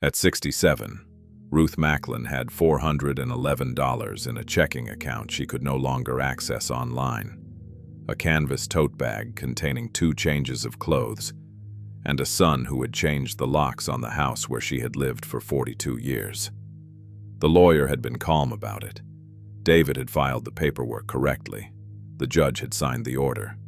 At 67, Ruth Macklin had $411 in a checking account she could no longer access online, a canvas tote bag containing 2 changes of clothes, and a son who had changed the locks on the house where she had lived for 42 years. The lawyer had been calm about it. David had filed the paperwork correctly. The judge had signed the order.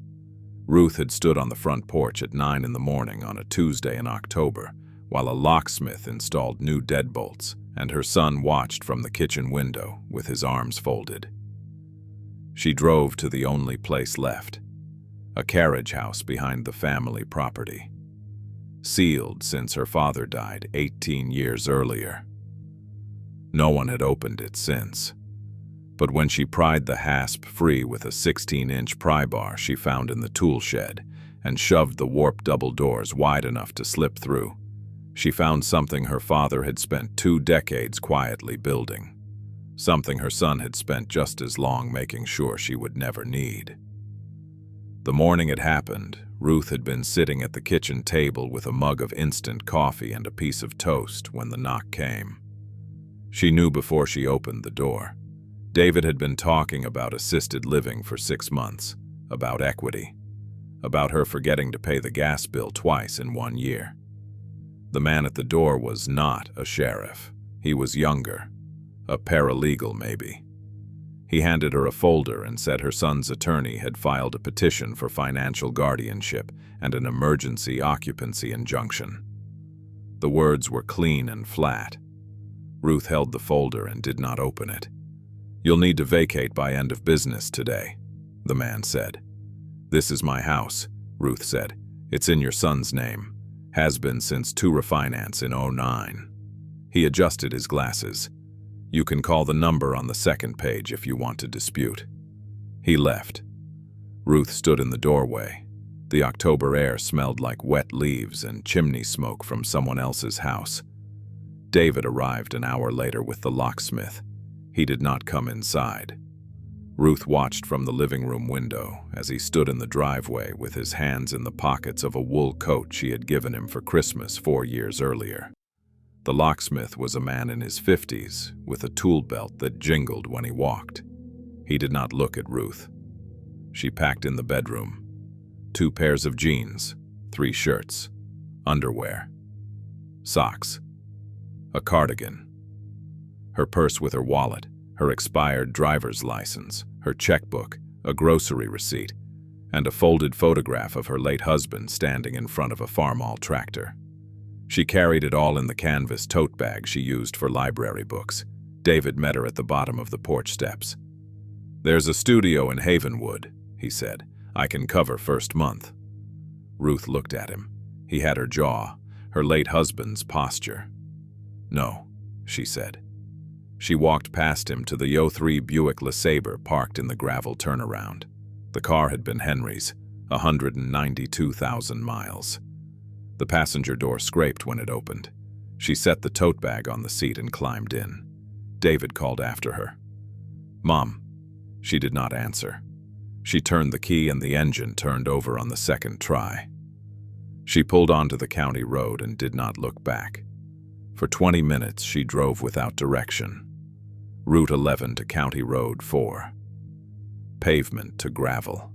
Ruth had stood on the front porch at 9 in the morning on a Tuesday in October, while a locksmith installed new deadbolts, and her son watched from the kitchen window with his arms folded. She drove to the only place left, a carriage house behind the family property, sealed since her father died 18 years earlier. No one had opened it since, but when she pried the hasp free with a 16-inch pry bar she found in the tool shed and shoved the warped double doors wide enough to slip through, she found something her father had spent 2 decades quietly building, something her son had spent just as long making sure she would never need. The morning it happened, Ruth had been sitting at the kitchen table with a mug of instant coffee and a piece of toast when the knock came. She knew before she opened the door. David had been talking about assisted living for 6 months, about equity, about her forgetting to pay the gas bill twice in 1 year. The man at the door was not a sheriff. He was younger, a paralegal maybe. He handed her a folder and said her son's attorney had filed a petition for financial guardianship and an emergency occupancy injunction. The words were clean and flat. Ruth held the folder and did not open it. "You'll need to vacate by end of business today," the man said. "This is my house," Ruth said. "It's in your son's name. Has been since to refinance in '09. He adjusted his glasses. "You can call the number on the second page if you want to dispute." He left. Ruth stood in the doorway. The October air smelled like wet leaves and chimney smoke from someone else's house. David arrived an hour later with the locksmith. He did not come inside. Ruth watched from the living room window as he stood in the driveway with his hands in the pockets of a wool coat she had given him for Christmas 4 years earlier. The locksmith was a man in his 50s with a tool belt that jingled when he walked. He did not look at Ruth. She packed in the bedroom. 2 pairs of jeans, 3 shirts, underwear, socks, a cardigan, her purse with her wallet, her expired driver's license, her checkbook, a grocery receipt, and a folded photograph of her late husband standing in front of a Farmall tractor. She carried it all in the canvas tote bag she used for library books. David met her at the bottom of the porch steps. "There's a studio in Havenwood," he said. "I can cover first month." Ruth looked at him. He had her jaw, her late husband's posture. "No," she said. She walked past him to the '03 Buick LeSabre parked in the gravel turnaround. The car had been Henry's, 192,000 miles. The passenger door scraped when it opened. She set the tote bag on the seat and climbed in. David called after her. "Mom." She did not answer. She turned the key and the engine turned over on the second try. She pulled onto the county road and did not look back. For 20 minutes she drove without direction. Route 11 to County Road 4. Pavement to gravel.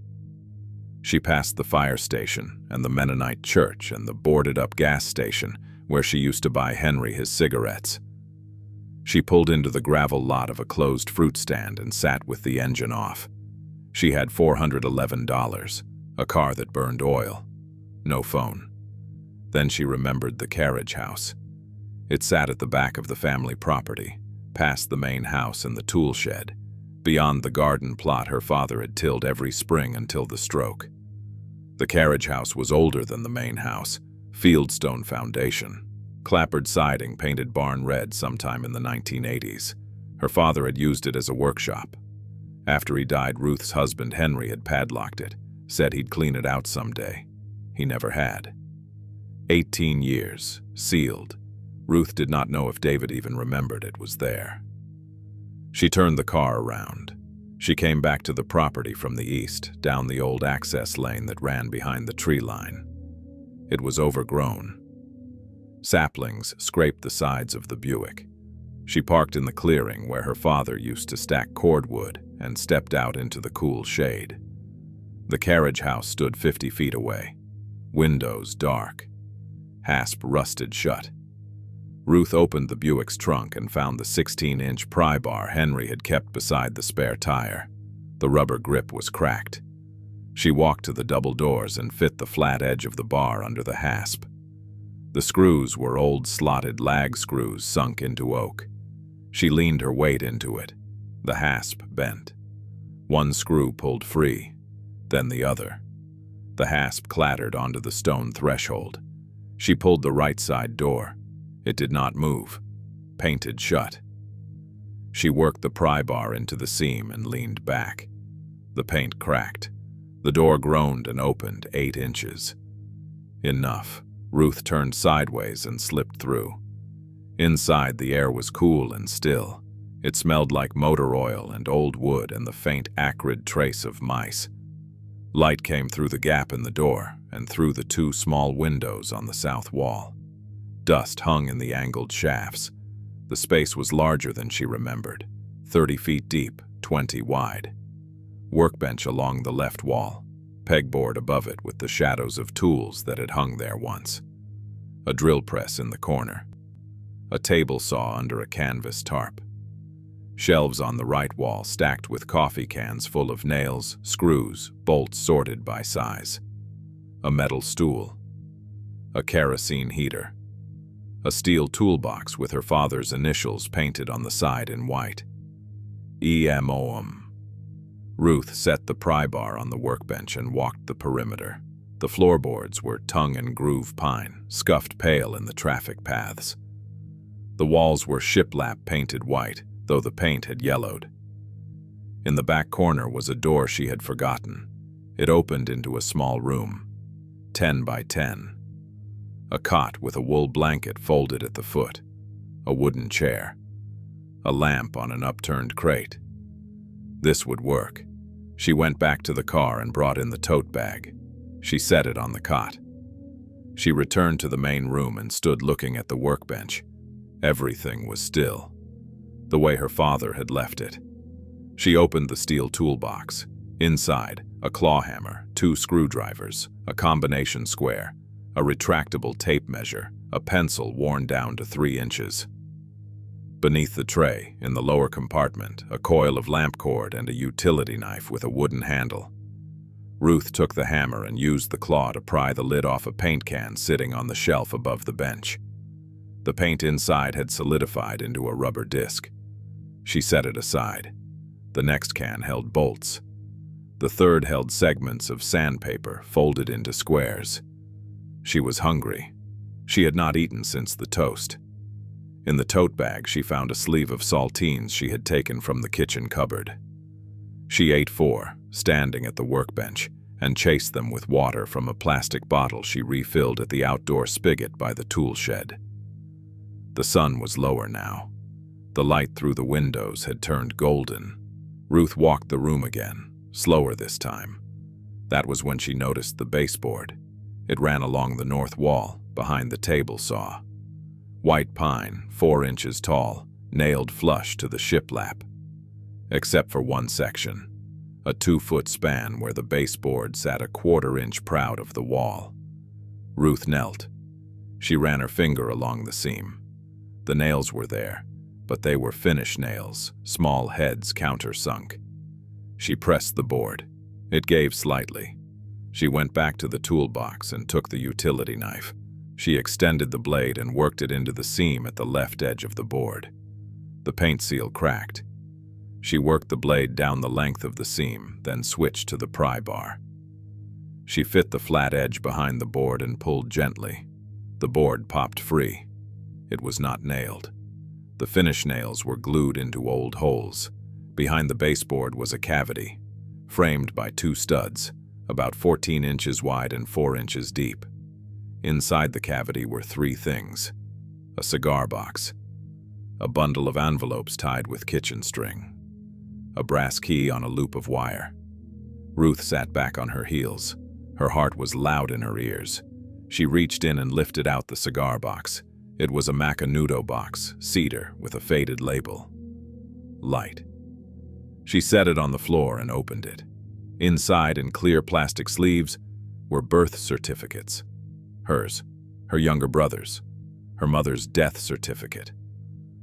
She passed the fire station and the Mennonite church and the boarded-up gas station where she used to buy Henry his cigarettes. She pulled into the gravel lot of a closed fruit stand and sat with the engine off. She had $411, a car that burned oil, no phone. Then she remembered the carriage house. It sat at the back of the family property, past the main house and the tool shed, beyond the garden plot her father had tilled every spring until the stroke. The carriage house was older than the main house, fieldstone foundation, clapboard siding painted barn red sometime in the 1980s. Her father had used it as a workshop. After he died, Ruth's husband Henry had padlocked it, said he'd clean it out someday. He never had. 18 years, sealed. Ruth did not know if David even remembered it was there. She turned the car around. She came back to the property from the east, down the old access lane that ran behind the tree line. It was overgrown. Saplings scraped the sides of the Buick. She parked in the clearing where her father used to stack cordwood and stepped out into the cool shade. The carriage house stood 50 feet away, windows dark, hasp rusted shut. Ruth opened the Buick's trunk and found the 16-inch pry bar Henry had kept beside the spare tire. The rubber grip was cracked. She walked to the double doors and fit the flat edge of the bar under the hasp. The screws were old slotted lag screws sunk into oak. She leaned her weight into it. The hasp bent. One screw pulled free, then the other. The hasp clattered onto the stone threshold. She pulled the right side door. It did not move, painted shut. She worked the pry bar into the seam and leaned back. The paint cracked. The door groaned and opened 8 inches. Enough. Ruth turned sideways and slipped through. Inside, the air was cool and still. It smelled like motor oil and old wood and the faint, acrid trace of mice. Light came through the gap in the door and through the 2 small windows on the south wall. Dust hung in the angled shafts. The space was larger than she remembered, 30 feet deep, 20 wide. Workbench along the left wall, pegboard above it with the shadows of tools that had hung there once. A drill press in the corner. A table saw under a canvas tarp. Shelves on the right wall stacked with coffee cans full of nails, screws, bolts sorted by size. A metal stool. A kerosene heater. A steel toolbox with her father's initials painted on the side in white. EMOM. Ruth set the pry bar on the workbench and walked the perimeter. The floorboards were tongue and groove pine, scuffed pale in the traffic paths. The walls were shiplap painted white, though the paint had yellowed. In the back corner was a door she had forgotten. It opened into a small room, 10 by 10. A cot with a wool blanket folded at the foot, a wooden chair, a lamp on an upturned crate. This would work. She went back to the car and brought in the tote bag. She set it on the cot. She returned to the main room and stood looking at the workbench. Everything was still, the way her father had left it. She opened the steel toolbox. Inside, a claw hammer, 2 screwdrivers, a combination square, a retractable tape measure, a pencil worn down to 3 inches. Beneath the tray, in the lower compartment, a coil of lamp cord and a utility knife with a wooden handle. Ruth took the hammer and used the claw to pry the lid off a paint can sitting on the shelf above the bench. The paint inside had solidified into a rubber disc. She set it aside. The next can held bolts. The third held segments of sandpaper folded into squares. She was hungry. She had not eaten since the toast. In the tote bag, she found a sleeve of saltines she had taken from the kitchen cupboard. She ate 4, standing at the workbench, and chased them with water from a plastic bottle she refilled at the outdoor spigot by the tool shed. The sun was lower now. The light through the windows had turned golden. Ruth walked the room again, slower this time. That was when she noticed the baseboard. It ran along the north wall, behind the table saw. White pine, 4 inches tall, nailed flush to the shiplap. Except for one section, a 2-foot span where the baseboard sat a 1/4 inch proud of the wall. Ruth knelt. She ran her finger along the seam. The nails were there, but they were finish nails, small heads countersunk. She pressed the board. It gave slightly. She went back to the toolbox and took the utility knife. She extended the blade and worked it into the seam at the left edge of the board. The paint seal cracked. She worked the blade down the length of the seam, then switched to the pry bar. She fit the flat edge behind the board and pulled gently. The board popped free. It was not nailed. The finish nails were glued into old holes. Behind the baseboard was a cavity, framed by 2 studs, about 14 inches wide and 4 inches deep. Inside the cavity were 3 things: a cigar box, a bundle of envelopes tied with kitchen string, a brass key on a loop of wire. Ruth sat back on her heels. Her heart was loud in her ears. She reached in and lifted out the cigar box. It was a Macanudo box, cedar, with a faded label. Light. She set it on the floor and opened it. Inside, in clear plastic sleeves, were birth certificates. Hers, her younger brother's, her mother's death certificate,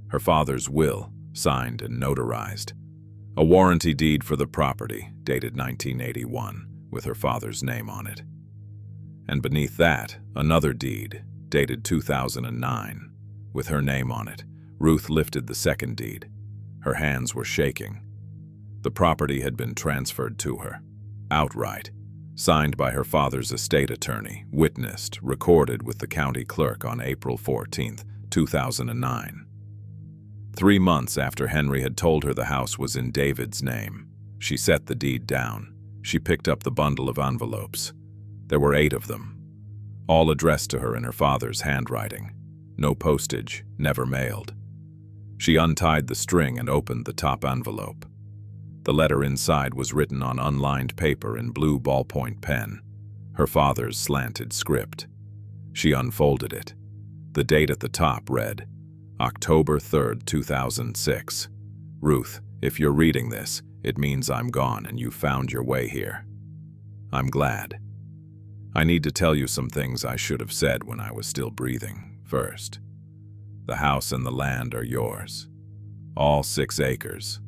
her father's will, signed and notarized, a warranty deed for the property, dated 1981, with her father's name on it. And beneath that, another deed, dated 2009, with her name on it. Ruth lifted the second deed. Her hands were shaking. The property had been transferred to her, outright, signed by her father's estate attorney, witnessed, recorded with the county clerk on April 14, 2009. 3 months after Henry had told her the house was in David's name, she set the deed down. She picked up the bundle of envelopes. There were 8 of them, all addressed to her in her father's handwriting. No postage, never mailed. She untied the string and opened the top envelope. The letter inside was written on unlined paper in blue ballpoint pen, her father's slanted script. She unfolded it. The date at the top read, October 3, 2006. Ruth, if you're reading this, it means I'm gone and you found your way here. I'm glad. I need to tell you some things I should have said when I was still breathing. First, the house and the land are yours. All 6 acres.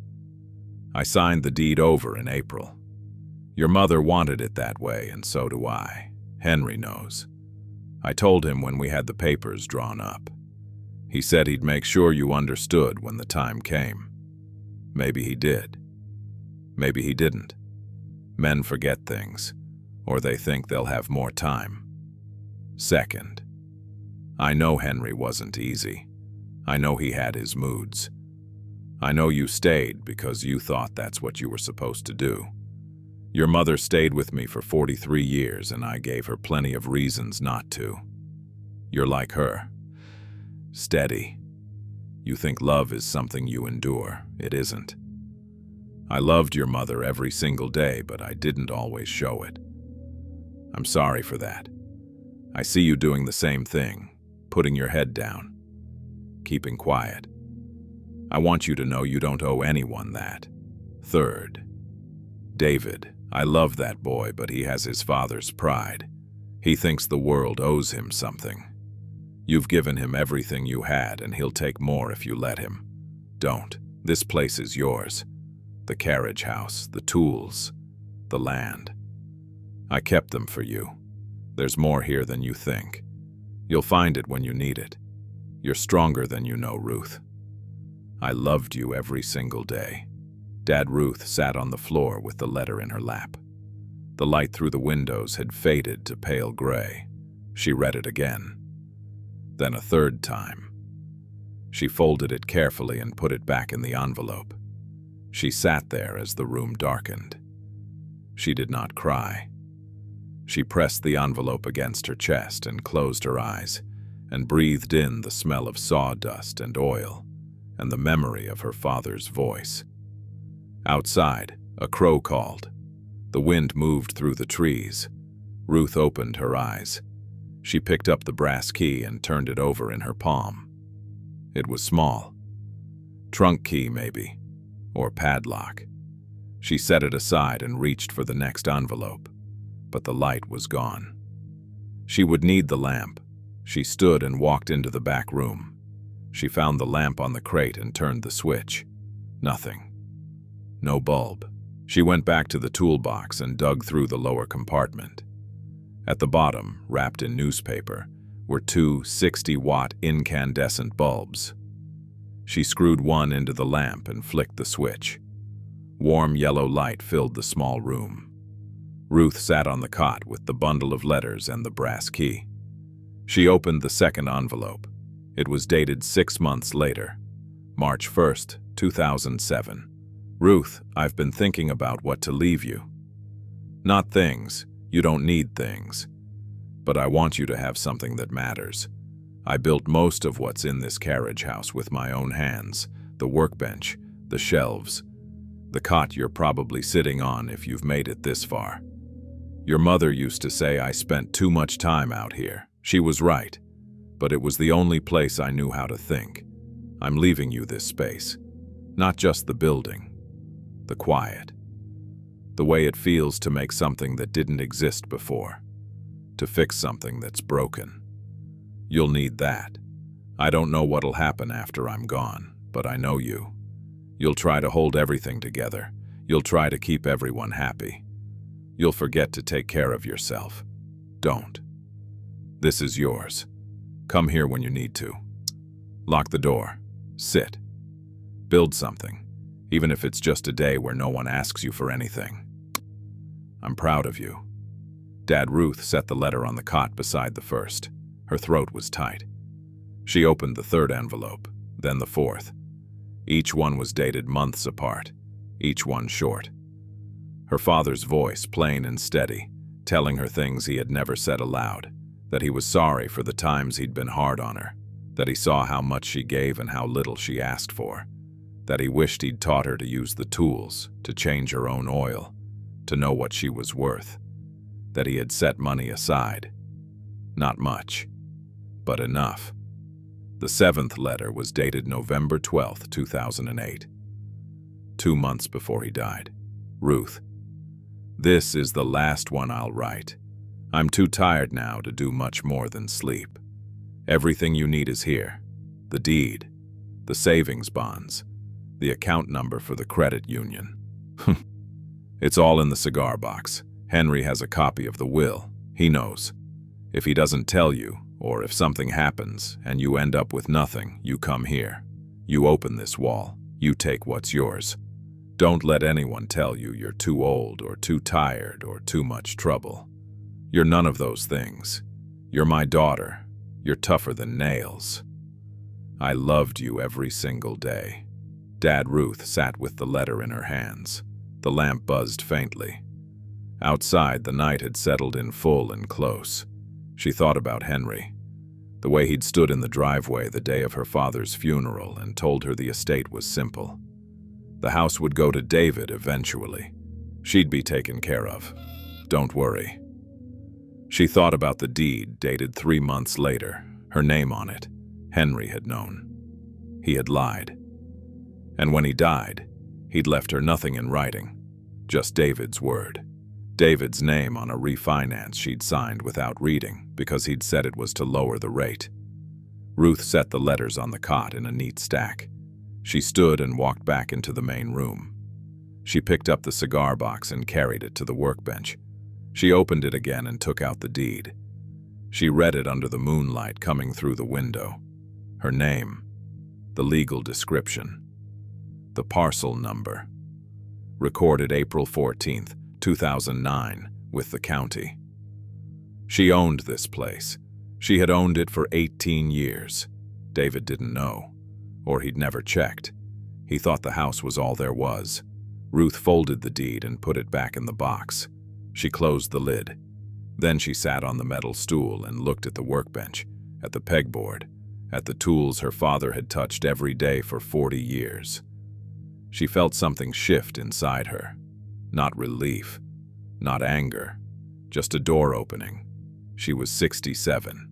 I signed the deed over in April. Your mother wanted it that way, and so do I. Henry knows. I told him when we had the papers drawn up. He said he'd make sure you understood when the time came. Maybe he did. Maybe he didn't. Men forget things, or they think they'll have more time. Second, I know Henry wasn't easy. I know he had his moods. I know you stayed because you thought that's what you were supposed to do. Your mother stayed with me for 43 years, and I gave her plenty of reasons not to. You're like her. Steady. You think love is something you endure. It isn't. I loved your mother every single day, but I didn't always show it. I'm sorry for that. I see you doing the same thing, putting your head down, keeping quiet. I want you to know you don't owe anyone that. Third, David, I love that boy, but he has his father's pride. He thinks the world owes him something. You've given him everything you had, and he'll take more if you let him. Don't. This place is yours. The carriage house, the tools, the land. I kept them for you. There's more here than you think. You'll find it when you need it. You're stronger than you know, Ruth. I loved you every single day. Dad. Ruth sat on the floor with the letter in her lap. The light through the windows had faded to pale gray. She read it again. Then a third time. She folded it carefully and put it back in the envelope. She sat there as the room darkened. She did not cry. She pressed the envelope against her chest and closed her eyes and breathed in the smell of sawdust and oil and the memory of her father's voice. Outside, a crow called. The wind moved through the trees. Ruth opened her eyes. She picked up the brass key and turned it over in her palm. It was small. Trunk key, maybe, or padlock. She set it aside and reached for the next envelope, but the light was gone. She would need the lamp. She stood and walked into the back room. She found the lamp on the crate and turned the switch. Nothing. No bulb. She went back to the toolbox and dug through the lower compartment. At the bottom, wrapped in newspaper, were 2 60-watt incandescent bulbs. She screwed one into the lamp and flicked the switch. Warm yellow light filled the small room. Ruth sat on the cot with the bundle of letters and the brass key. She opened the second envelope. It was dated 6 months later, March 1st, 2007. Ruth, I've been thinking about what to leave you. Not things. You don't need things. But I want you to have something that matters. I built most of what's in this carriage house with my own hands. The workbench, the shelves, the cot you're probably sitting on if you've made it this far. Your mother used to say I spent too much time out here. She was right. but it was the only place I knew how to think. I'm leaving you this space. Not just the building. The quiet. The way it feels to make something that didn't exist before. To fix something that's broken. You'll need that. I don't know what'll happen after I'm gone, but I know you. You'll try to hold everything together. You'll try to keep everyone happy. You'll forget to take care of yourself. Don't. This is yours. Come here when you need to. Lock the door. Sit. Build something, even if it's just a day where no one asks you for anything. I'm proud of you. Dad Ruth set the letter on the cot beside the first. Her throat was tight. She opened the third envelope, then the fourth. Each one was dated months apart, each one short. Her father's voice, plain and steady, telling her things he had never said aloud, that he was sorry for the times he'd been hard on her, that he saw how much she gave and how little she asked for, that he wished he'd taught her to use the tools, to change her own oil, to know what she was worth, that he had set money aside. Not much, but enough. The seventh letter was dated November 12, 2008. 2 months before he died. Ruth. This is the last one I'll write. I'm too tired now to do much more than sleep. Everything you need is here. The deed, the savings bonds, the account number for the credit union. It's all in the cigar box. Henry has a copy of the will. He knows. If he doesn't tell you, or if something happens and you end up with nothing, you come here. You open this wall. You take what's yours. Don't let anyone tell you you're too old or too tired or too much trouble. You're none of those things. You're my daughter. You're tougher than nails. I loved you every single day. Dad Ruth sat with the letter in her hands. The lamp buzzed faintly. Outside, the night had settled in full and close. She thought about Henry, the way he'd stood in the driveway the day of her father's funeral and told her the estate was simple. The house would go to David eventually. She'd be taken care of. Don't worry. She thought about the deed dated 3 months later, her name on it. Henry had known. He had lied. And when he died, he'd left her nothing in writing, just David's word. David's name on a refinance she'd signed without reading because he'd said it was to lower the rate. Ruth set the letters on the cot in a neat stack. She stood and walked back into the main room. She picked up the cigar box and carried it to the workbench. She opened it again and took out the deed. She read it under the moonlight coming through the window. Her name, the legal description, the parcel number. Recorded April 14th, 2009, with the county. She owned this place. She had owned it for 18 years. David didn't know, or he'd never checked. He thought the house was all there was. Ruth folded the deed and put it back in the box. She closed the lid. Then she sat on the metal stool and looked at the workbench, at the pegboard, at the tools her father had touched every day for 40 years. She felt something shift inside her. Not relief, not anger, just a door opening. She was 67.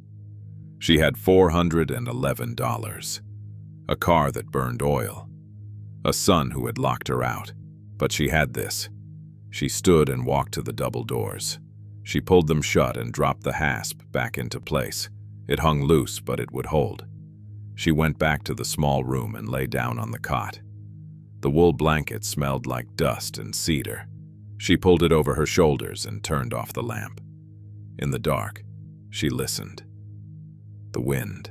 She had $411, a car that burned oil, a son who had locked her out. But she had this. She stood and walked to the double doors. She pulled them shut and dropped the hasp back into place. It hung loose, but it would hold. She went back to the small room and lay down on the cot. The wool blanket smelled like dust and cedar. She pulled it over her shoulders and turned off the lamp. In the dark, she listened. The wind,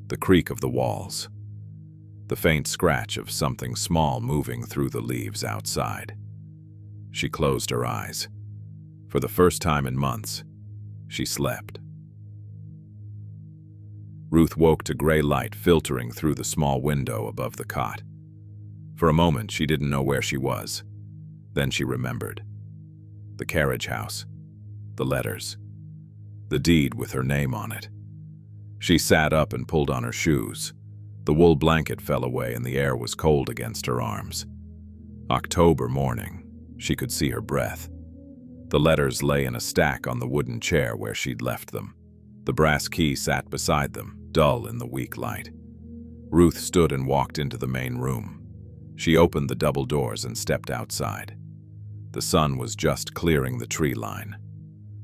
the creak of the walls, the faint scratch of something small moving through the leaves outside. She closed her eyes. For the first time in months, she slept. Ruth woke to gray light filtering through the small window above the cot. For a moment, she didn't know where she was. Then she remembered. The carriage house, the letters, the deed with her name on it. She sat up and pulled on her shoes. The wool blanket fell away and the air was cold against her arms. October morning. She could see her breath. The letters lay in a stack on the wooden chair where she'd left them. The brass key sat beside them, dull in the weak light. Ruth stood and walked into the main room. She opened the double doors and stepped outside. The sun was just clearing the tree line.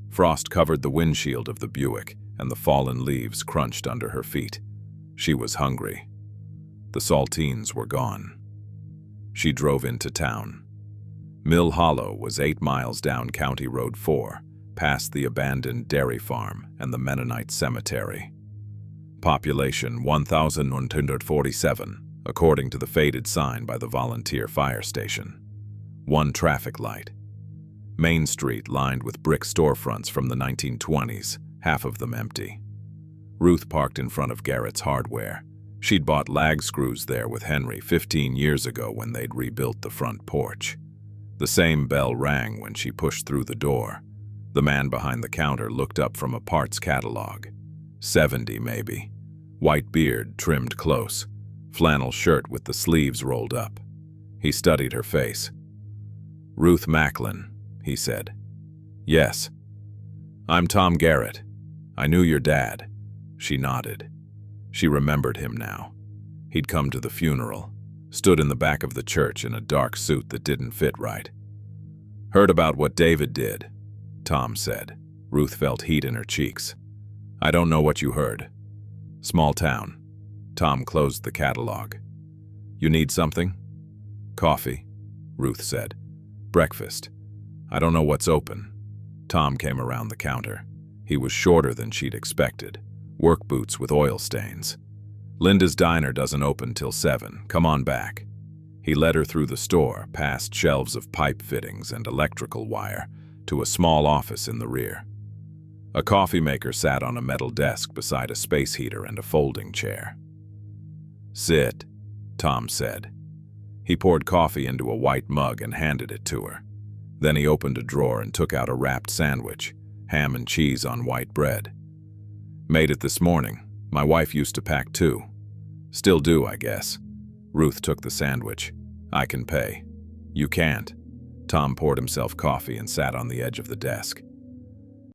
Frost covered the windshield of the Buick, and the fallen leaves crunched under her feet. She was hungry. The saltines were gone. She drove into town. Mill Hollow was 8 miles down County Road 4, past the abandoned dairy farm and the Mennonite cemetery. Population 1,147, according to the faded sign by the volunteer fire station. 1 traffic light. Main Street lined with brick storefronts from the 1920s, half of them empty. Ruth parked in front of Garrett's Hardware. She'd bought lag screws there with Henry 15 years ago when they'd rebuilt the front porch. The same bell rang when she pushed through the door. The man behind the counter looked up from a parts catalog. 70 maybe. White beard trimmed close. Flannel shirt with the sleeves rolled up. He studied her face. "Ruth Macklin," he said. "Yes." "I'm Tom Garrett. I knew your dad." She nodded. She remembered him now. He'd come to the funeral, stood in the back of the church in a dark suit that didn't fit right. "Heard about what David did," Tom said. Ruth felt heat in her cheeks. "I don't know what you heard." "Small town." Tom closed the catalog. "You need something?" "Coffee," Ruth said. "Breakfast. I don't know what's open." Tom came around the counter. He was shorter than she'd expected. Work boots with oil stains. "Linda's Diner doesn't open till 7. Come on back." He led her through the store, past shelves of pipe fittings and electrical wire, to a small office in the rear. A coffee maker sat on a metal desk beside a space heater and a folding chair. "Sit," Tom said. He poured coffee into a white mug and handed it to her. Then he opened a drawer and took out a wrapped sandwich, ham and cheese on white bread. "Made it this morning. My wife used to pack too. Still do, I guess." Ruth took the sandwich. "I can pay." "You can't." Tom poured himself coffee and sat on the edge of the desk.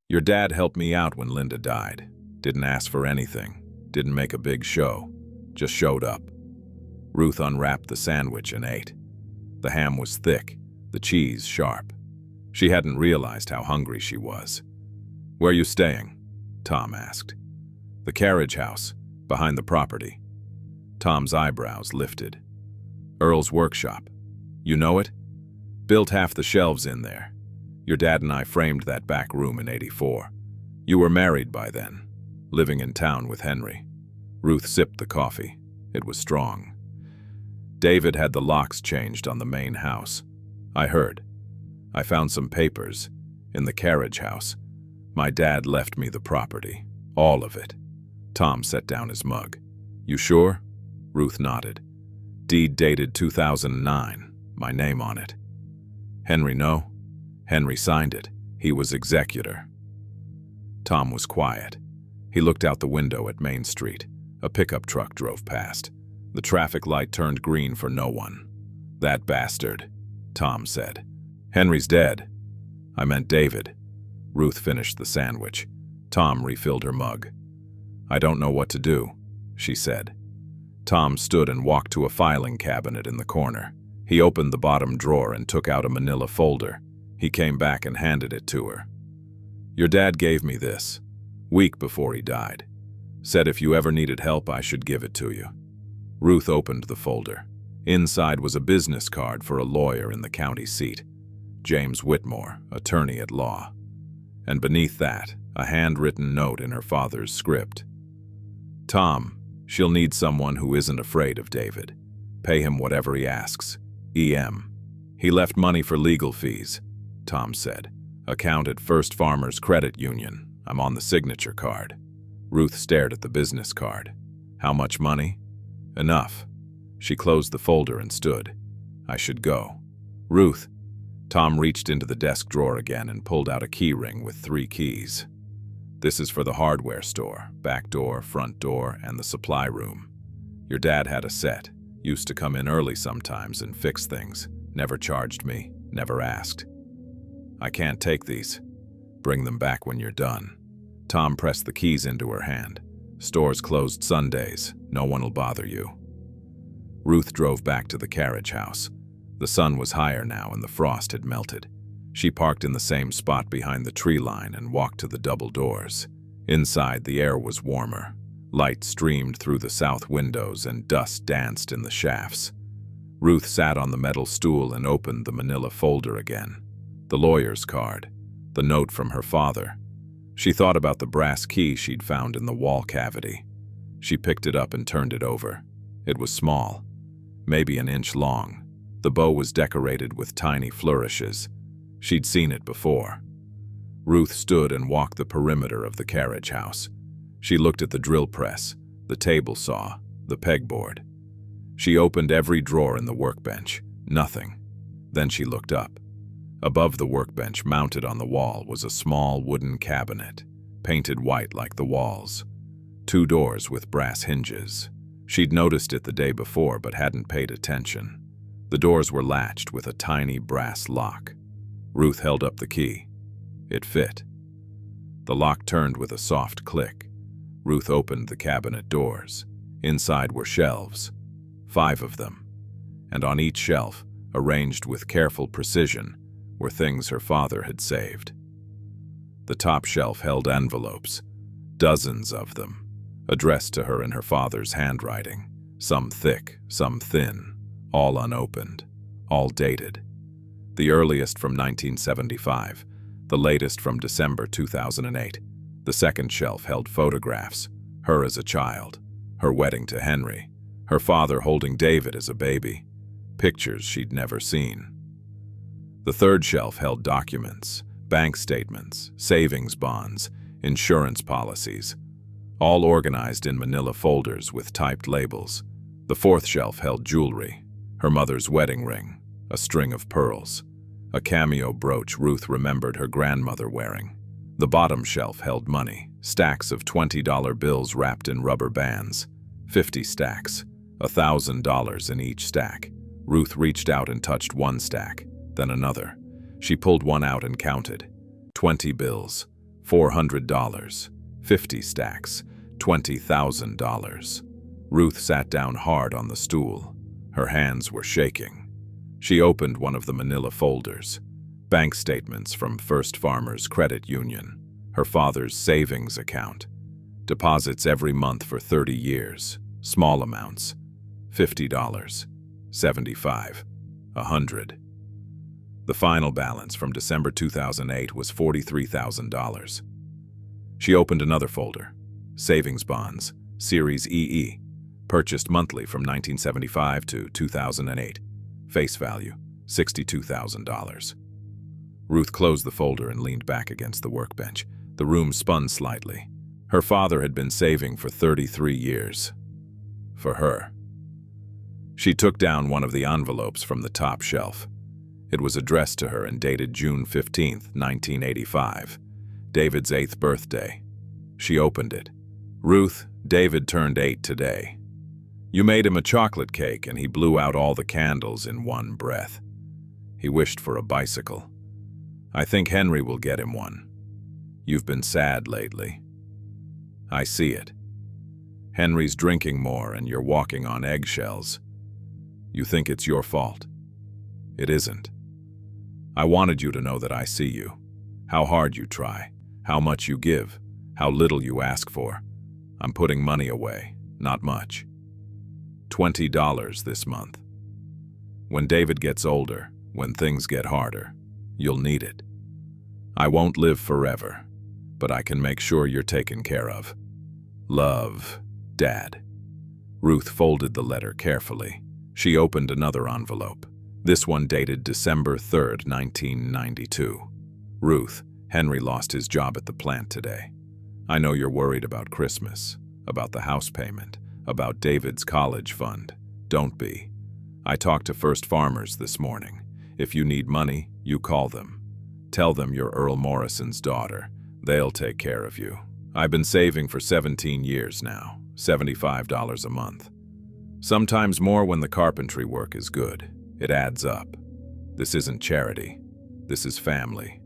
"Your dad helped me out when Linda died. Didn't ask for anything. Didn't make a big show. Just showed up." Ruth unwrapped the sandwich and ate. The ham was thick, the cheese sharp. She hadn't realized how hungry she was. "Where you staying?" Tom asked. "The Carriage house, behind the property." Tom's eyebrows lifted. "Earl's workshop. You know it? Built half the shelves in there. Your dad and I framed that back room in '84. You were married by then, living in town with Henry." Ruth sipped the coffee. It was strong. "David had the locks changed on the main house. I heard. I found some papers in the Carriage house. My dad left me the property. All of it." Tom set down his mug. "You sure?" Ruth nodded. "Deed dated 2009. My name on it." "Henry know?" "Henry signed it. He was executor." Tom was quiet. He looked out the window at Main Street. A pickup truck drove past. The traffic light turned green for no one. "That bastard," Tom said. "Henry's dead." "I meant David." Ruth finished the sandwich. Tom refilled her mug. "I don't know what to do," she said. Tom stood and walked to a filing cabinet in the corner. He opened the bottom drawer and took out a manila folder. He came back and handed it to her. "Your dad gave me this, week before he died. Said if you ever needed help, I should give it to you." Ruth opened the folder. Inside was a business card for a lawyer in the county seat, James Whitmore, attorney at law. And beneath that, a handwritten note in her father's script. "Tom, she'll need someone who isn't afraid of David. Pay him whatever he asks. E.M. He left money for legal fees," Tom said. "Account at First Farmers Credit Union. I'm on the signature card." Ruth stared at the business card. "How much money?" "Enough." She closed the folder and stood. "I should go." "Ruth." Tom reached into the desk drawer again and pulled out a key ring with 3 keys. "This is for the hardware store, back door, front door, and the supply room. Your dad had a set. Used to come in early sometimes and fix things. Never charged me, never asked." "I can't take these. Bring them back when you're done." Tom pressed the keys into her hand. "Store's closed Sundays. No one'll bother you." Ruth drove back to the Carriage house. The sun was higher now and the frost had melted. She parked in the same spot behind the tree line and walked to the double doors. Inside, the air was warmer. Light streamed through the south windows and dust danced in the shafts. Ruth sat on the metal stool and opened the manila folder again. The lawyer's card. The note from her father. She thought about the brass key she'd found in the wall cavity. She picked it up and turned it over. It was small, maybe an inch long. The bow was decorated with tiny flourishes. She'd seen it before. Ruth stood and walked the perimeter of the Carriage house. She looked at the drill press, the table saw, the pegboard. She opened every drawer in the workbench. Nothing. Then she looked up. Above the workbench, mounted on the wall, was a small wooden cabinet, painted white like the walls. 2 doors with brass hinges. She'd noticed it the day before but hadn't paid attention. The doors were latched with a tiny brass lock. Ruth held up the key. It fit. The lock turned with a soft click. Ruth opened the cabinet doors. Inside were shelves, 5 of them, and on each shelf, arranged with careful precision, were things her father had saved. The top shelf held envelopes, dozens of them, addressed to her in her father's handwriting, some thick, some thin, all unopened, all dated. The earliest from 1975, the latest from December 2008. The second shelf held photographs, her as a child, her wedding to Henry, her father holding David as a baby, pictures she'd never seen. The third shelf held documents, bank statements, savings bonds, insurance policies, all organized in manila folders with typed labels. The fourth shelf held jewelry, her mother's wedding ring, a string of pearls, a cameo brooch Ruth remembered her grandmother wearing. The bottom shelf held money, stacks of $20 bills wrapped in rubber bands, 50 stacks, $1,000 in each stack. Ruth reached out and touched one stack, then another. She pulled one out and counted. 20 bills, $400, 50 stacks, $20,000. Ruth sat down hard on the stool. Her hands were shaking. She opened one of the manila folders. Bank statements from First Farmers Credit Union, her father's savings account. Deposits every month for 30 years, small amounts, $50, $75, $100. The final balance from December 2008 was $43,000. She opened another folder, savings bonds, Series EE, purchased monthly from 1975 to 2008, face value, $62,000. Ruth closed the folder and leaned back against the workbench. The room spun slightly. Her father had been saving for 33 years. For her. She took down one of the envelopes from the top shelf. It was addressed to her and dated June 15, 1985, David's 8th birthday. She opened it. "Ruth, David turned 8 today. You made him a chocolate cake and he blew out all the candles in one breath. He wished for a bicycle. I think Henry will get him one. You've been sad lately. I see it. Henry's drinking more and you're walking on eggshells. You think it's your fault. It isn't. I wanted you to know that I see you, how hard you try, how much you give, how little you ask for. I'm putting money away, not much. $20 this month. When David gets older, when things get harder, you'll need it. I won't live forever, but I can make sure you're taken care of. Love, Dad." Ruth folded the letter carefully. She opened another envelope. This one dated December 3, 1992. "Ruth, Henry lost his job at the plant today. I know you're worried about Christmas, about the house payment, about David's college fund. Don't be. I talked to First Farmers this morning. If you need money, you call them. Tell them you're Earl Morrison's daughter. They'll take care of you. I've been saving for 17 years now, $75 a month. Sometimes more when the carpentry work is good. It adds up. This isn't charity. This is family.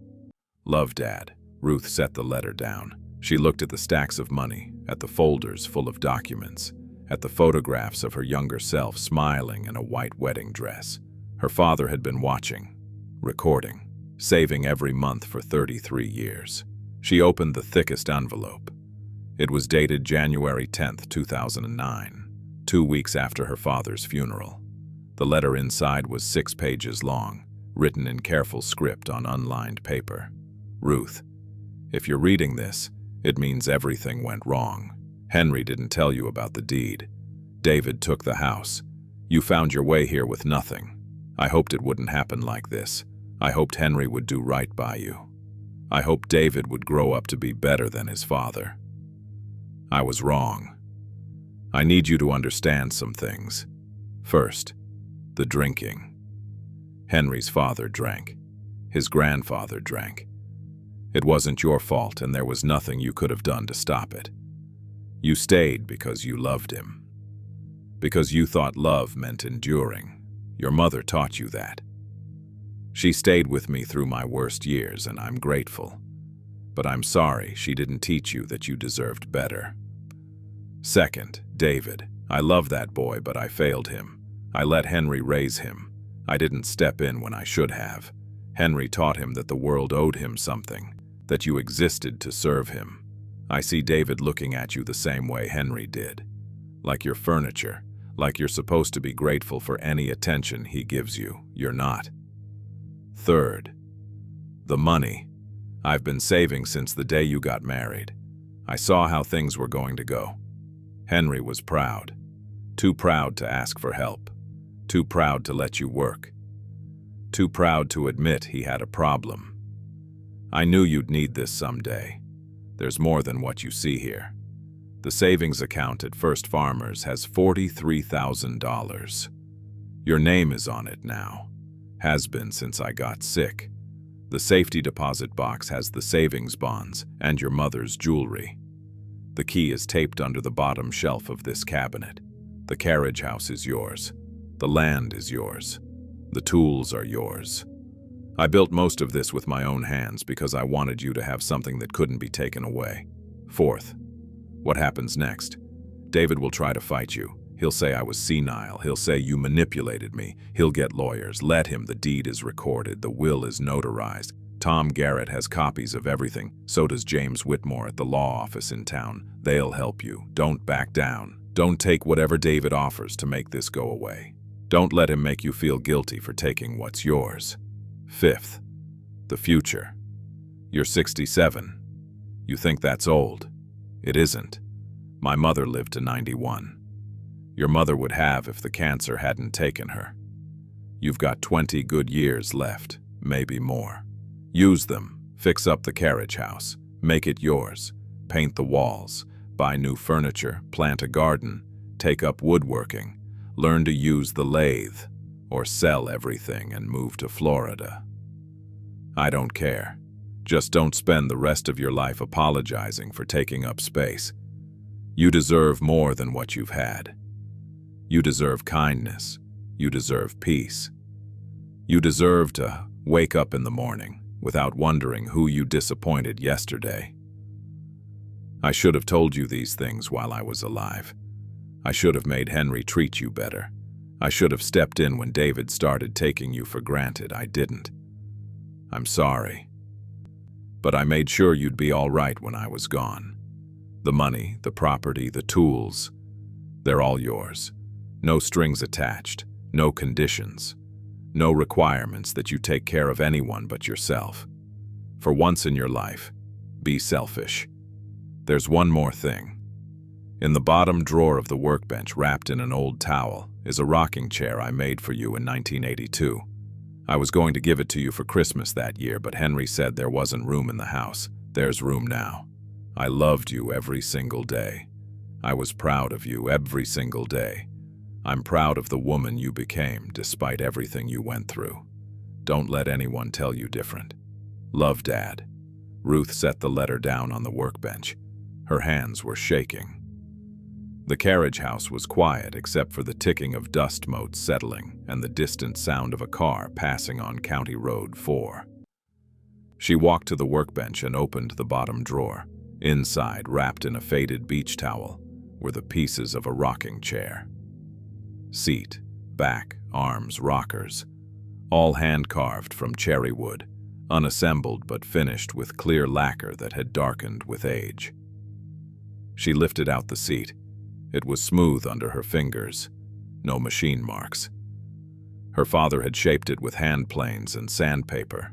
Love, Dad." Ruth set the letter down. She looked at the stacks of money, at the folders full of documents, at the photographs of her younger self smiling in a white wedding dress. Her father had been watching, recording, saving every month for 33 years. She opened the thickest envelope. It was dated January 10th, 2009, 2 weeks after her father's funeral. The letter inside was 6 pages long, written in careful script on unlined paper. Ruth, if you're reading this, it means everything went wrong. Henry didn't tell you about the deed. David took the house. You found your way here with nothing. I hoped it wouldn't happen like this. I hoped Henry would do right by you. I hoped David would grow up to be better than his father. I was wrong. I need you to understand some things. First, the drinking. Henry's father drank. His grandfather drank. It wasn't your fault, and there was nothing you could have done to stop it. You stayed because you loved him. Because you thought love meant enduring. Your mother taught you that. She stayed with me through my worst years, and I'm grateful. But I'm sorry she didn't teach you that you deserved better. Second, David. I love that boy, but I failed him. I let Henry raise him. I didn't step in when I should have. Henry taught him that the world owed him something, that you existed to serve him. I see David looking at you the same way Henry did. Like you're furniture, like you're supposed to be grateful for any attention he gives you. You're not. Third, the money. I've been saving since the day you got married. I saw how things were going to go. Henry was proud. Too proud to ask for help. Too proud to let you work. Too proud to admit he had a problem. I knew you'd need this someday. There's more than what you see here. The savings account at First Farmers has $43,000. Your name is on it now. Has been since I got sick. The safety deposit box has the savings bonds and your mother's jewelry. The key is taped under the bottom shelf of this cabinet. The carriage house is yours. The land is yours. The tools are yours. I built most of this with my own hands because I wanted you to have something that couldn't be taken away. Fourth, what happens next? David will try to fight you. He'll say I was senile. He'll say you manipulated me. He'll get lawyers. Let him. The deed is recorded. The will is notarized. Tom Garrett has copies of everything. So does James Whitmore at the law office in town. They'll help you. Don't back down. Don't take whatever David offers to make this go away. Don't let him make you feel guilty for taking what's yours. Fifth, the future. You're 67. You think that's old. It isn't. My mother lived to 91. Your mother would have if the cancer hadn't taken her. You've got 20 good years left, maybe more. Use them. Fix up the carriage house. Make it yours. Paint the walls. Buy new furniture. Plant a garden. Take up woodworking. Learn to use the lathe. Or sell everything and move to Florida. I don't care. Just don't spend the rest of your life apologizing for taking up space. You deserve more than what you've had. You deserve kindness. You deserve peace. You deserve to wake up in the morning without wondering who you disappointed yesterday. I should have told you these things while I was alive. I should have made Henry treat you better. I should have stepped in when David started taking you for granted. I didn't. I'm sorry. But I made sure you'd be all right when I was gone. The money, the property, the tools, they're all yours. No strings attached, no conditions, no requirements that you take care of anyone but yourself. For once in your life, be selfish. There's one more thing. In the bottom drawer of the workbench, wrapped in an old towel, is a rocking chair I made for you in 1982. I was going to give it to you for Christmas that year, but Henry said there wasn't room in the house. There's room now. I loved you every single day. I was proud of you every single day. I'm proud of the woman you became, despite everything you went through. Don't let anyone tell you different. Love, Dad. Ruth set the letter down on the workbench. Her hands were shaking. The carriage house was quiet except for the ticking of dust motes settling and the distant sound of a car passing on County Road 4. She walked to the workbench and opened the bottom drawer. Inside, wrapped in a faded beach towel, were the pieces of a rocking chair. Seat, back, arms, rockers, all hand-carved from cherry wood, unassembled but finished with clear lacquer that had darkened with age. She lifted out the seat. It was smooth under her fingers, no machine marks. Her father had shaped it with hand planes and sandpaper.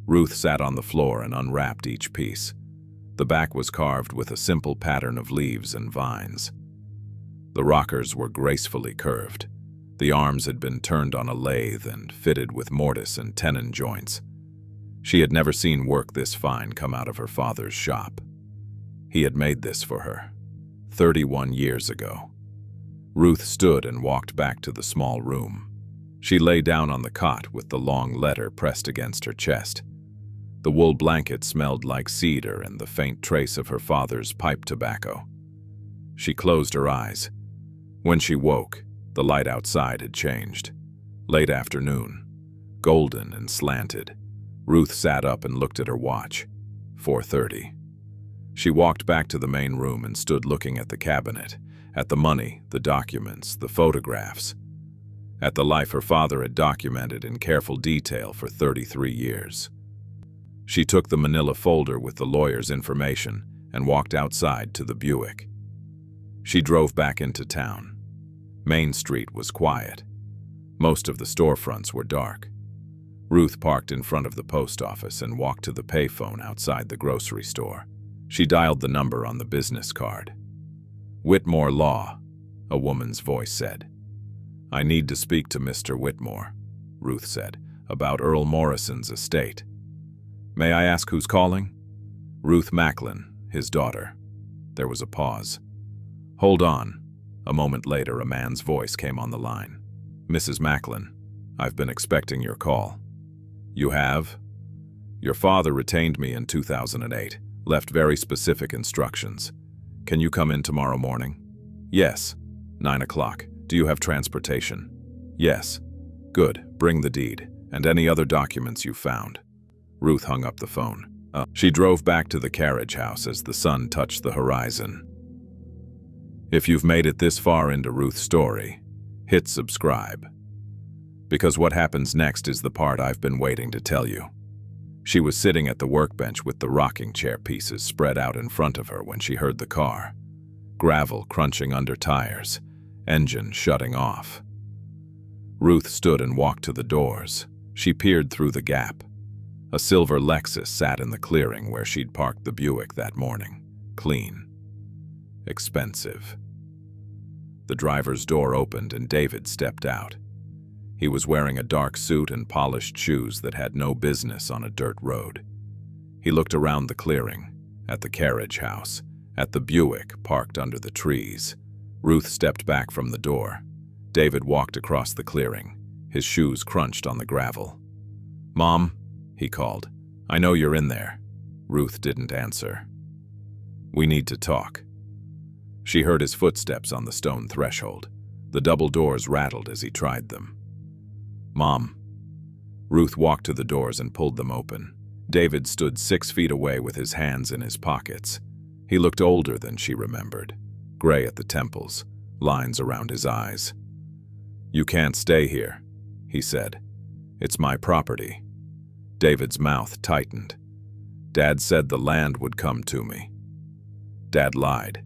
Ruth sat on the floor and unwrapped each piece. The back was carved with a simple pattern of leaves and vines. The rockers were gracefully curved. The arms had been turned on a lathe and fitted with mortise and tenon joints. She had never seen work this fine come out of her father's shop. He had made this for her, 31 years ago. Ruth stood and walked back to the small room. She lay down on the cot with the long letter pressed against her chest. The wool blanket smelled like cedar and the faint trace of her father's pipe tobacco. She closed her eyes. When she woke, the light outside had changed. Late afternoon, golden and slanted. Ruth sat up and looked at her watch. 4:30. She walked back to the main room and stood looking at the cabinet, at the money, the documents, the photographs, at the life her father had documented in careful detail for 33 years. She took the manila folder with the lawyer's information and walked outside to the Buick. She drove back into town. Main Street was quiet. Most of the storefronts were dark. Ruth parked in front of the post office and walked to the payphone outside the grocery store. She dialed the number on the business card. "Whitmore Law," a woman's voice said. "I need to speak to Mr. Whitmore," Ruth said, "about Earl Morrison's estate." "May I ask who's calling?" "Ruth Macklin, his daughter." There was a pause. "Hold on." A moment later, a man's voice came on the line. "Mrs. Macklin, I've been expecting your call." "You have?" "Your father retained me in 2008, left very specific instructions. Can you come in tomorrow morning?" "Yes." 9 o'clock. "Do you have transportation?" "Yes." "Good. Bring the deed, and any other documents you found." Ruth hung up the phone. She drove back to the Carriage house as the sun touched the horizon. If you've made it this far into Ruth's story, hit subscribe. Because what happens next is the part I've been waiting to tell you. She was sitting at the workbench with the rocking chair pieces spread out in front of her when she heard the car. Gravel crunching under tires, engine shutting off. Ruth stood and walked to the doors. She peered through the gap. A silver Lexus sat in the clearing where she'd parked the Buick that morning. Clean. Expensive. The driver's door opened and David stepped out. He was wearing a dark suit and polished shoes that had no business on a dirt road. He looked around the clearing, at the Carriage house, at the Buick parked under the trees. Ruth stepped back from the door. David walked across the clearing. His shoes crunched on the gravel. "Mom," he called. "I know you're in there." Ruth didn't answer. "We need to talk." She heard his footsteps on the stone threshold. The double doors rattled as he tried them. "Mom." Ruth walked to the doors and pulled them open. David stood 6 feet away with his hands in his pockets. He looked older than she remembered, gray at the temples, lines around his eyes. "You can't stay here," he said. "It's my property." David's mouth tightened. "Dad said the land would come to me." "Dad lied."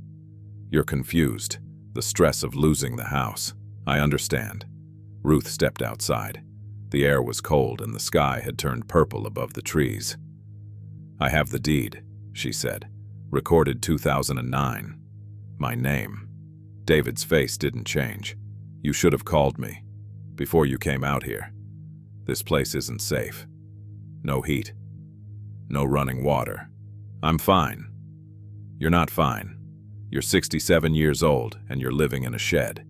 "You're confused. The stress of losing the house. I understand." Ruth stepped outside. The air was cold and the sky had turned purple above the trees. "I have the deed," she said. "Recorded 2009. My name." David's face didn't change. "You should have called me before you came out here. This place isn't safe. No heat. No running water. I'm fine." "You're not fine. You're 67 years old and you're living in a shed."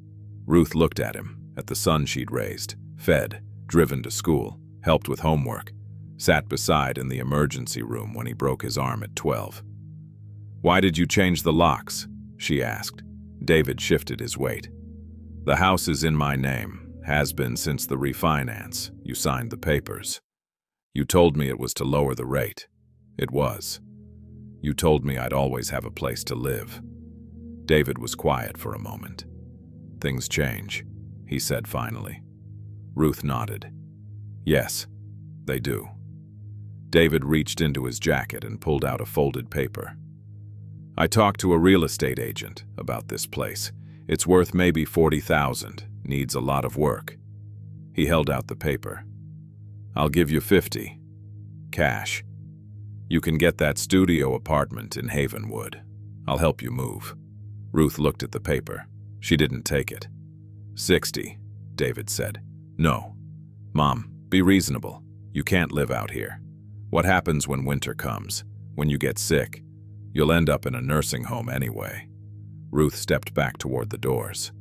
Ruth looked at him, at the son she'd raised, fed, driven to school, helped with homework, sat beside in the emergency room when he broke his arm at 12. "Why did you change the locks?" she asked. David shifted his weight. "The house is in my name, has been since the refinance. You signed the papers. You told me it was to lower the rate. It was. You told me I'd always have a place to live. David was quiet for a moment. Things change, he said finally. Ruth nodded. Yes, they do. David reached into his jacket and pulled out a folded paper. I talked to a real estate agent about this place. It's worth maybe $40,000, needs a lot of work. He held out the paper. I'll give you $50. Cash. You can get that studio apartment in Havenwood. I'll help you move. Ruth looked at the paper. She didn't take it. $60, David said. No. Mom, be reasonable. You can't live out here. What happens when winter comes? When you get sick? You'll end up in a nursing home anyway. Ruth stepped back toward the doors.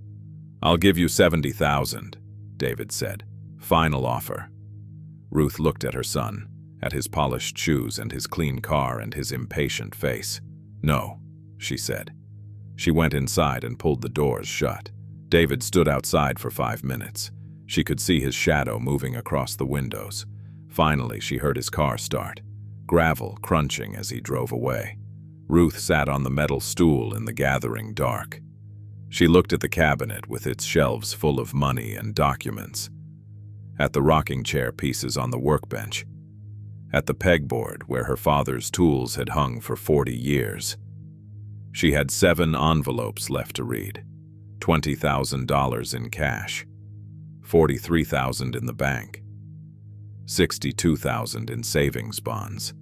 I'll give you $70,000, David said. Final offer. Ruth looked at her son, at his polished shoes and his clean car and his impatient face. No, she said. She went inside and pulled the doors shut. David stood outside for 5 minutes. She could see his shadow moving across the windows. Finally, she heard his car start, gravel crunching as he drove away. Ruth sat on the metal stool in the gathering dark. She looked at the cabinet with its shelves full of money and documents, at the rocking chair pieces on the workbench, at the pegboard where her father's tools had hung for 40 years. She had 7 envelopes left to read, $20,000 in cash, $43,000 in the bank, $62,000 in savings bonds,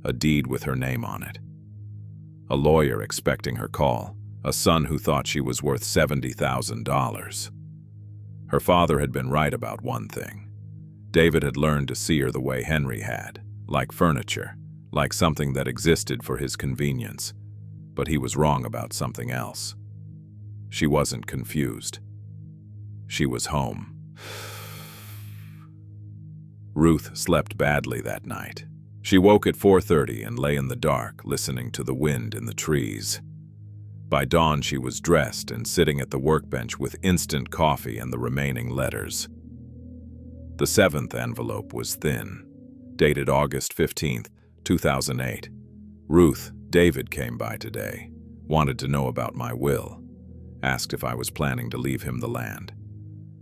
a deed with her name on it, a lawyer expecting her call, a son who thought she was worth $70,000. Her father had been right about one thing. David had learned to see her the way Henry had, like furniture, like something that existed for his convenience. But he was wrong about something else. She wasn't confused. She was home. Ruth slept badly that night. She woke at 4:30 and lay in the dark, listening to the wind in the trees. By dawn, she was dressed and sitting at the workbench with instant coffee and the remaining letters. The 7th envelope was thin, dated August 15th, 2008. Ruth, David came by today, wanted to know about my will, asked if I was planning to leave him the land.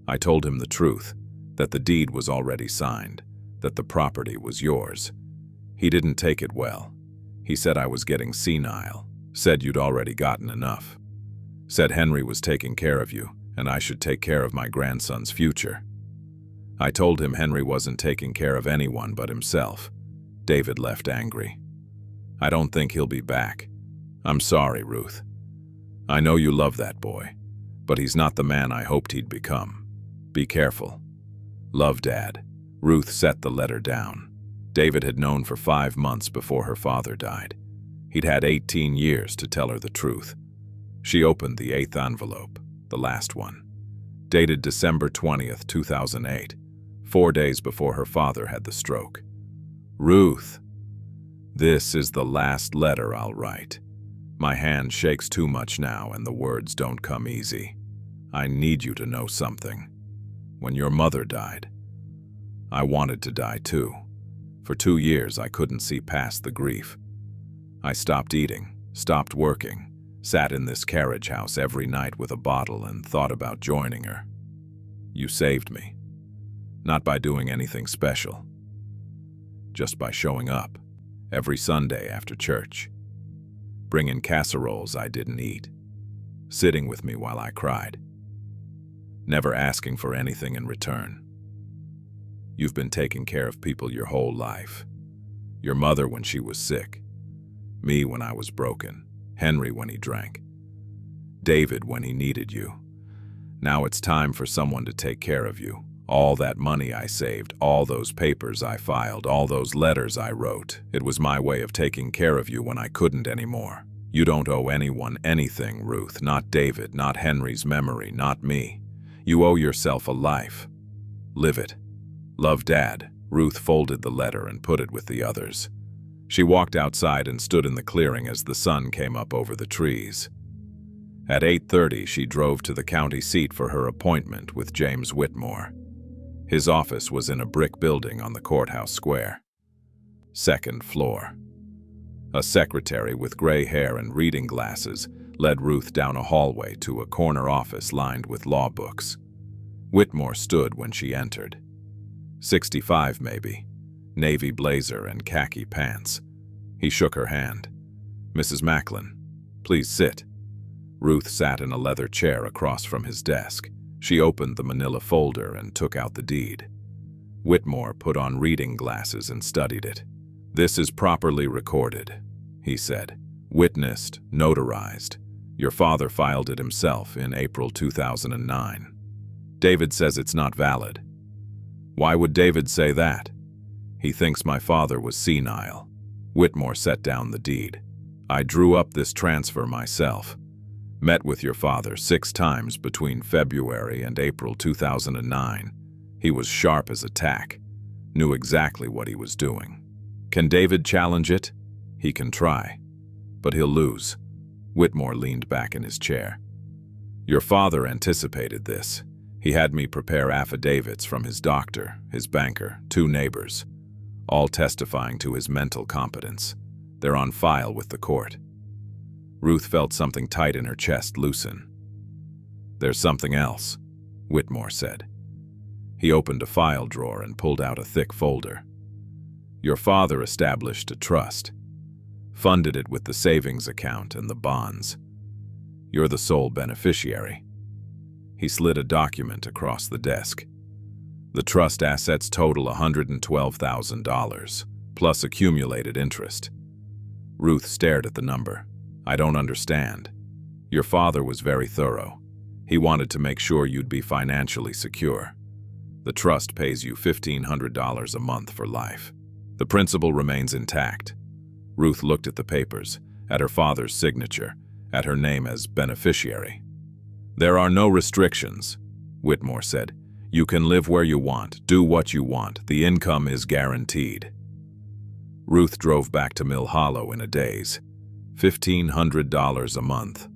I told him the truth, that the deed was already signed, that the property was yours. He didn't take it well. He said I was getting senile, said you'd already gotten enough, said Henry was taking care of you and I should take care of my grandson's future. I told him Henry wasn't taking care of anyone but himself. David left angry. I don't think he'll be back. I'm sorry, Ruth. I know you love that boy, but he's not the man I hoped he'd become. Be careful. Love, Dad. Ruth set the letter down. David had known for 5 months before her father died. He'd had 18 years to tell her the truth. She opened the 8th envelope, the last one, dated December 20th, 2008, 4 days before her father had the stroke. Ruth, this is the last letter I'll write. My hand shakes too much now and the words don't come easy. I need you to know something. When your mother died, I wanted to die too. For 2 years I couldn't see past the grief. I stopped eating, stopped working, sat in this carriage house every night with a bottle and thought about joining her. You saved me. Not by doing anything special. Just by showing up every Sunday after church, bringing casseroles I didn't eat, sitting with me while I cried, never asking for anything in return. You've been taking care of people your whole life. Your mother when she was sick, me when I was broken, Henry when he drank, David when he needed you. Now it's time for someone to take care of you. All that money I saved, all those papers I filed, all those letters I wrote, it was my way of taking care of you when I couldn't anymore. You don't owe anyone anything, Ruth, not David, not Henry's memory, not me. You owe yourself a life. Live it. Love, Dad. Ruth folded the letter and put it with the others. She walked outside and stood in the clearing as the sun came up over the trees. At 8:30, she drove to the county seat for her appointment with James Whitmore. His office was in a brick building on the courthouse square. 2nd floor. A secretary with gray hair and reading glasses led Ruth down a hallway to a corner office lined with law books. Whitmore stood when she entered. 65 maybe, navy blazer and khaki pants. He shook her hand. "Mrs. Macklin, please sit." Ruth sat in a leather chair across from his desk. She opened the manila folder and took out the deed. Whitmore put on reading glasses and studied it. "This is properly recorded," he said. "Witnessed, notarized. Your father filed it himself in April 2009. David says it's not valid." "Why would David say that?" "He thinks my father was senile." Whitmore set down the deed. "I drew up this transfer myself. Met with your father 6 times between February and April 2009. He was sharp as a tack, knew exactly what he was doing. Can David challenge it? He can try, but he'll lose." Whitmore leaned back in his chair. "Your father anticipated this. He had me prepare affidavits from his doctor, his banker, 2 neighbors, all testifying to his mental competence. They're on file with the court." Ruth felt something tight in her chest loosen. "There's something else," Whitmore said. He opened a file drawer and pulled out a thick folder. "Your father established a trust, funded it with the savings account and the bonds. You're the sole beneficiary." He slid a document across the desk. "The trust assets total $112,000, plus accumulated interest." Ruth stared at the number. "I don't understand. Your father was very thorough. He wanted to make sure you'd be financially secure. The trust pays you $1,500 a month for life. The principal remains intact." Ruth looked at the papers, at her father's signature, at her name as beneficiary. "There are no restrictions," Whitmore said. "You can live where you want, do what you want. The income is guaranteed." Ruth drove back to Mill Hollow in a daze. $1,500 a month.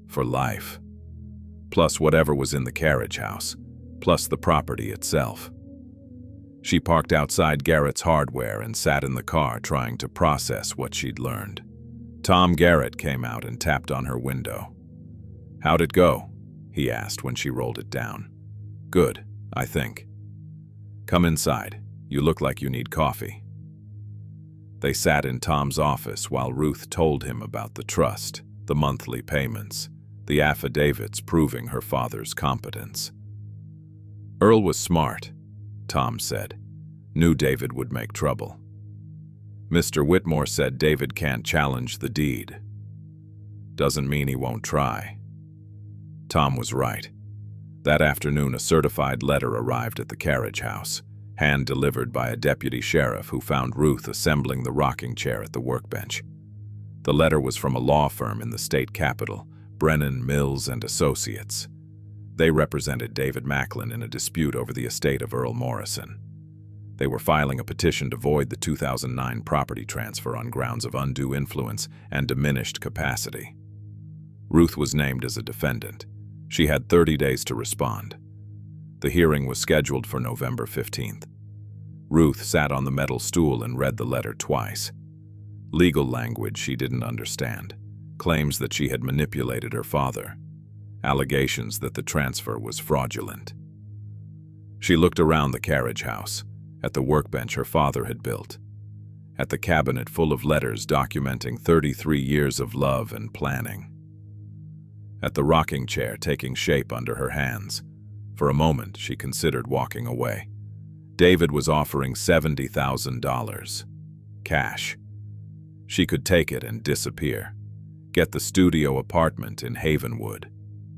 For life. Plus whatever was in the carriage house. Plus the property itself. She parked outside Garrett's Hardware and sat in the car trying to process what she'd learned. Tom Garrett came out and tapped on her window. "How'd it go?" he asked when she rolled it down. "Good, I think." "Come inside. You look like you need coffee." They sat in Tom's office while Ruth told him about the trust, the monthly payments, the affidavits proving her father's competence. "Earl was smart," Tom said. "Knew David would make trouble." "Mr. Whitmore said David can't challenge the deed. Doesn't mean he won't try." Tom was right. That afternoon, a certified letter arrived at the carriage house, hand-delivered by a deputy sheriff who found Ruth assembling the rocking chair at the workbench. The letter was from a law firm in the state capital, Brennan, Mills and Associates. They represented David Macklin in a dispute over the estate of Earl Morrison. They were filing a petition to void the 2009 property transfer on grounds of undue influence and diminished capacity. Ruth was named as a defendant. She had 30 days to respond. The hearing was scheduled for November 15th. Ruth sat on the metal stool and read the letter twice. Legal language she didn't understand. Claims that she had manipulated her father. Allegations that the transfer was fraudulent. She looked around the carriage house, at the workbench her father had built, at the cabinet full of letters documenting 33 years of love and planning, at the rocking chair taking shape under her hands. For a moment, she considered walking away. David was offering $70,000. Cash. She could take it and disappear. Get the studio apartment in Havenwood.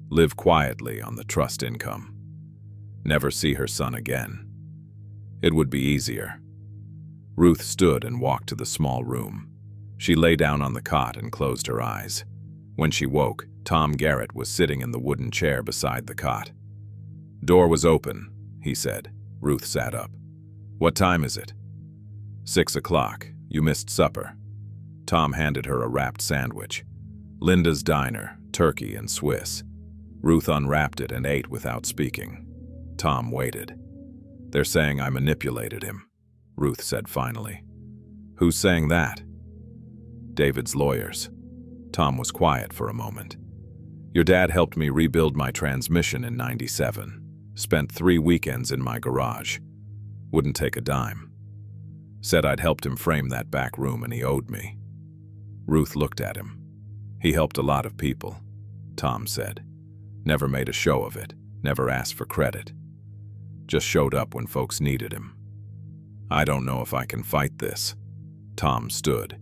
Live quietly on the trust income. Never see her son again. It would be easier. Ruth stood and walked to the small room. She lay down on the cot and closed her eyes. When she woke, Tom Garrett was sitting in the wooden chair beside the cot. "Door was open," he said. Ruth sat up. "What time is it?" 6 o'clock. You missed supper." Tom handed her a wrapped sandwich. "Linda's Diner, turkey and Swiss." Ruth unwrapped it and ate without speaking. Tom waited. "They're saying I manipulated him," Ruth said finally. "Who's saying that?" David's lawyers. Tom was quiet for a moment. Your dad helped me rebuild my transmission in '97. Spent 3 weekends in my garage. Wouldn't take a dime. Said I'd helped him frame that back room and he owed me. Ruth looked at him. He helped a lot of people, Tom said. Never made a show of it, never asked for credit. Just showed up when folks needed him. I don't know if I can fight this. Tom stood.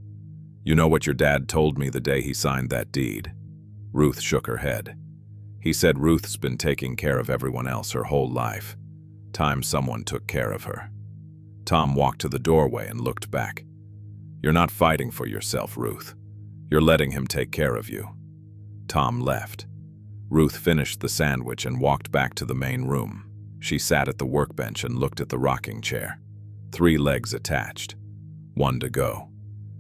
You know what your dad told me the day he signed that deed? Ruth shook her head. He said Ruth's been taking care of everyone else her whole life. Time someone took care of her. Tom walked to the doorway and looked back. You're not fighting for yourself, Ruth. You're letting him take care of you. Tom left. Ruth finished the sandwich and walked back to the main room. She sat at the workbench and looked at the rocking chair. 3 legs attached. 1 to go.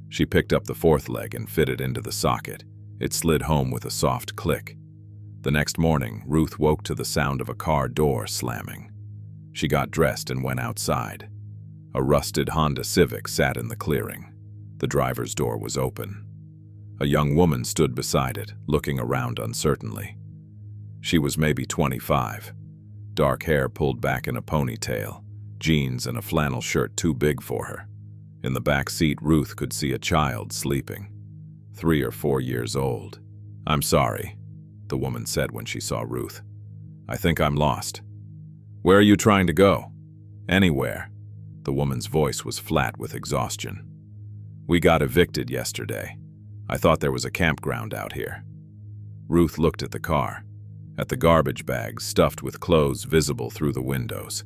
She picked up the 4th leg and fitted into the socket. It slid home with a soft click. The next morning, Ruth woke to the sound of a car door slamming. She got dressed and went outside. A rusted Honda Civic sat in the clearing. The driver's door was open. A young woman stood beside it, looking around uncertainly. She was maybe 25. Dark hair pulled back in a ponytail, jeans and a flannel shirt too big for her. In the back seat, Ruth could see a child sleeping, 3 or 4 years old. I'm sorry, the woman said when she saw Ruth. I think I'm lost. Where are you trying to go? Anywhere. The woman's voice was flat with exhaustion. We got evicted yesterday. I thought there was a campground out here. Ruth looked at the car, at the garbage bags stuffed with clothes visible through the windows,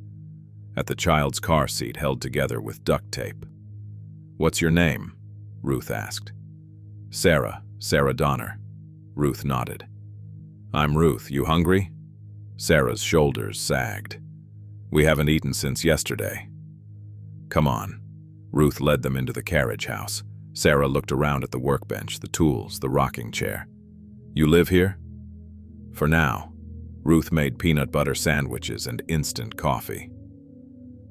at the child's car seat held together with duct tape. What's your name? Ruth asked. Sarah Donner. Ruth nodded. I'm Ruth. You hungry? Sarah's shoulders sagged. We haven't eaten since yesterday. Come on. Ruth led them into the carriage house. Sarah looked around at the workbench, the tools, the rocking chair. You live here? For now. Ruth made peanut butter sandwiches and instant coffee.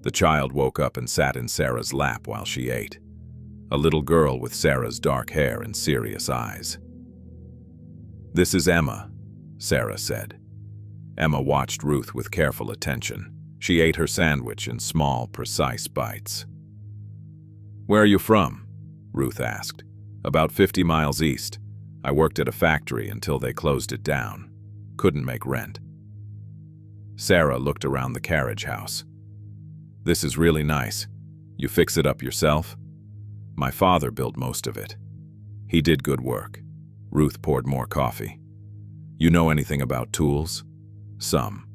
The child woke up and sat in Sarah's lap while she ate. A little girl with Sarah's dark hair and serious eyes. This is Emma, Sarah said. Emma watched Ruth with careful attention. She ate her sandwich in small, precise bites. Where are you from? Ruth asked. About 50 miles east. I worked at a factory until they closed it down. Couldn't make rent. Sarah looked around the carriage house. This is really nice. You fix it up yourself? My father built most of it. He did good work. Ruth poured more coffee. You know anything about tools? Some.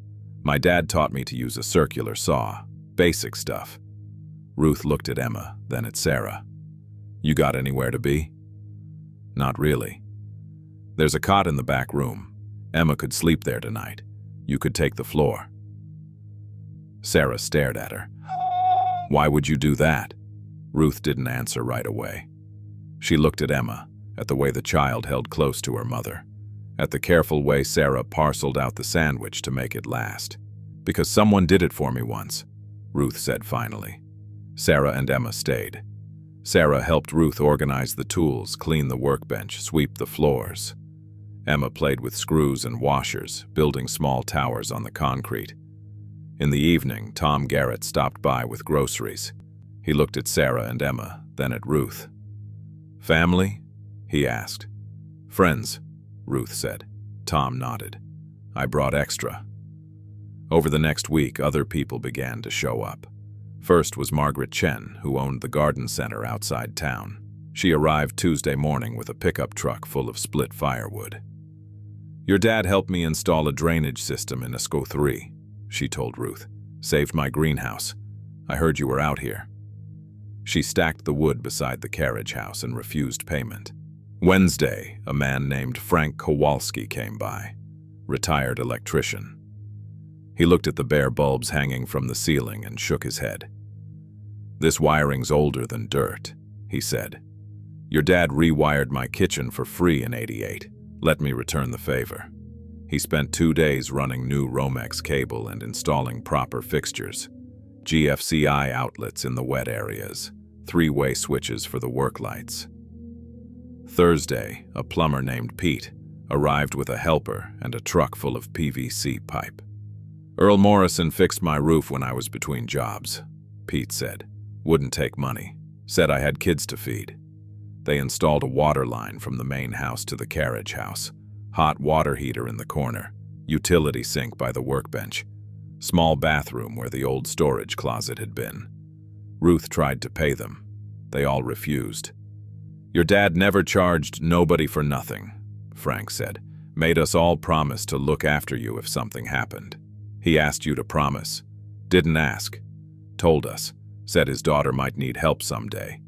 My dad taught me to use a circular saw. Basic stuff. Ruth looked at Emma, then at Sarah. You got anywhere to be? Not really. There's a cot in the back room. Emma could sleep there tonight. You could take the floor. Sarah stared at her. Why would you do that? Ruth didn't answer right away. She looked at Emma, at the way the child held close to her mother, at the careful way Sarah parceled out the sandwich to make it last. Because someone did it for me once, Ruth said finally. Sarah and Emma stayed. Sarah helped Ruth organize the tools, clean the workbench, sweep the floors. Emma played with screws and washers, building small towers on the concrete. In the evening, Tom Garrett stopped by with groceries. He looked at Sarah and Emma, then at Ruth. Family? He asked. Friends, Ruth said. Tom nodded. I brought extra. Over the next week, other people began to show up. First was Margaret Chen, who owned the garden center outside town. She arrived Tuesday morning with a pickup truck full of split firewood. Your dad helped me install a drainage system in Esco 3, she told Ruth. Saved my greenhouse. I heard you were out here. She stacked the wood beside the carriage house and refused payment. Wednesday, a man named Frank Kowalski came by, retired electrician. He looked at the bare bulbs hanging from the ceiling and shook his head. This wiring's older than dirt, he said. Your dad rewired my kitchen for free in '88. Let me return the favor. He spent 2 days running new Romex cable and installing proper fixtures. GFCI outlets in the wet areas, 3-way switches for the work lights. Thursday, a plumber named Pete arrived with a helper and a truck full of PVC pipe. "Earl Morrison fixed my roof when I was between jobs," Pete said. "Wouldn't take money. Said I had kids to feed." They installed a water line from the main house to the Carriage house. Hot water heater in the corner, utility sink by the workbench, small bathroom where the old storage closet had been. Ruth tried to pay them. They all refused. "Your dad never charged nobody for nothing," Frank said. "Made us all promise to look after you if something happened. He asked you to promise. Didn't ask. Told us. Said his daughter might need help someday,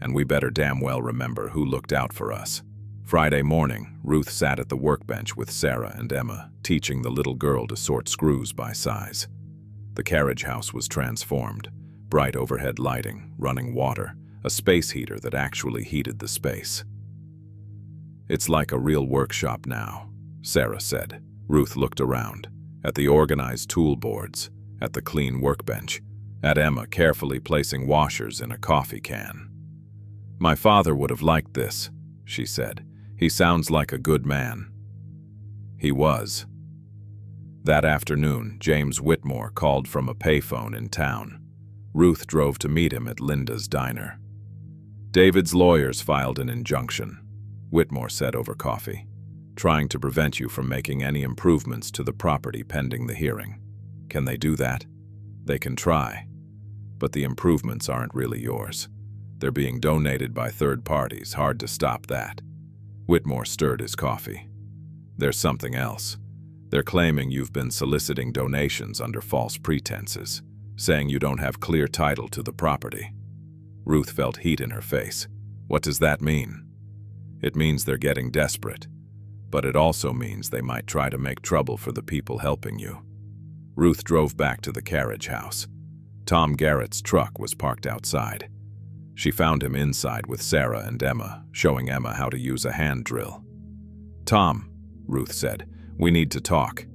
and we better damn well remember who looked out for us." Friday morning, Ruth sat at the workbench with Sarah and Emma, teaching the little girl to sort screws by size. The Carriage house was transformed. Bright overhead lighting, running water, a space heater that actually heated the space. "It's like a real workshop now," Sarah said. Ruth looked around, at the organized tool boards, at the clean workbench, at Emma carefully placing washers in a coffee can. "My father would have liked this," she said. "He sounds like a good man." He was. That afternoon, James Whitmore called from a payphone in town. Ruth drove to meet him at Linda's diner. "David's lawyers filed an injunction," Whitmore said over coffee, "trying to prevent you from making any improvements to the property pending the hearing. Can they do that? They can try. But the improvements aren't really yours. They're being donated by third parties. Hard to stop that." Whitmore stirred his coffee. "There's something else. They're claiming you've been soliciting donations under false pretenses, saying you don't have clear title to the property." Ruth felt heat in her face. "What does that mean?" "It means they're getting desperate, but it also means they might try to make trouble for the people helping you." Ruth drove back to the Carriage house. Tom Garrett's truck was parked outside. She found him inside with Sarah and Emma, showing Emma how to use a hand drill. "Tom," Ruth said, "we need to talk."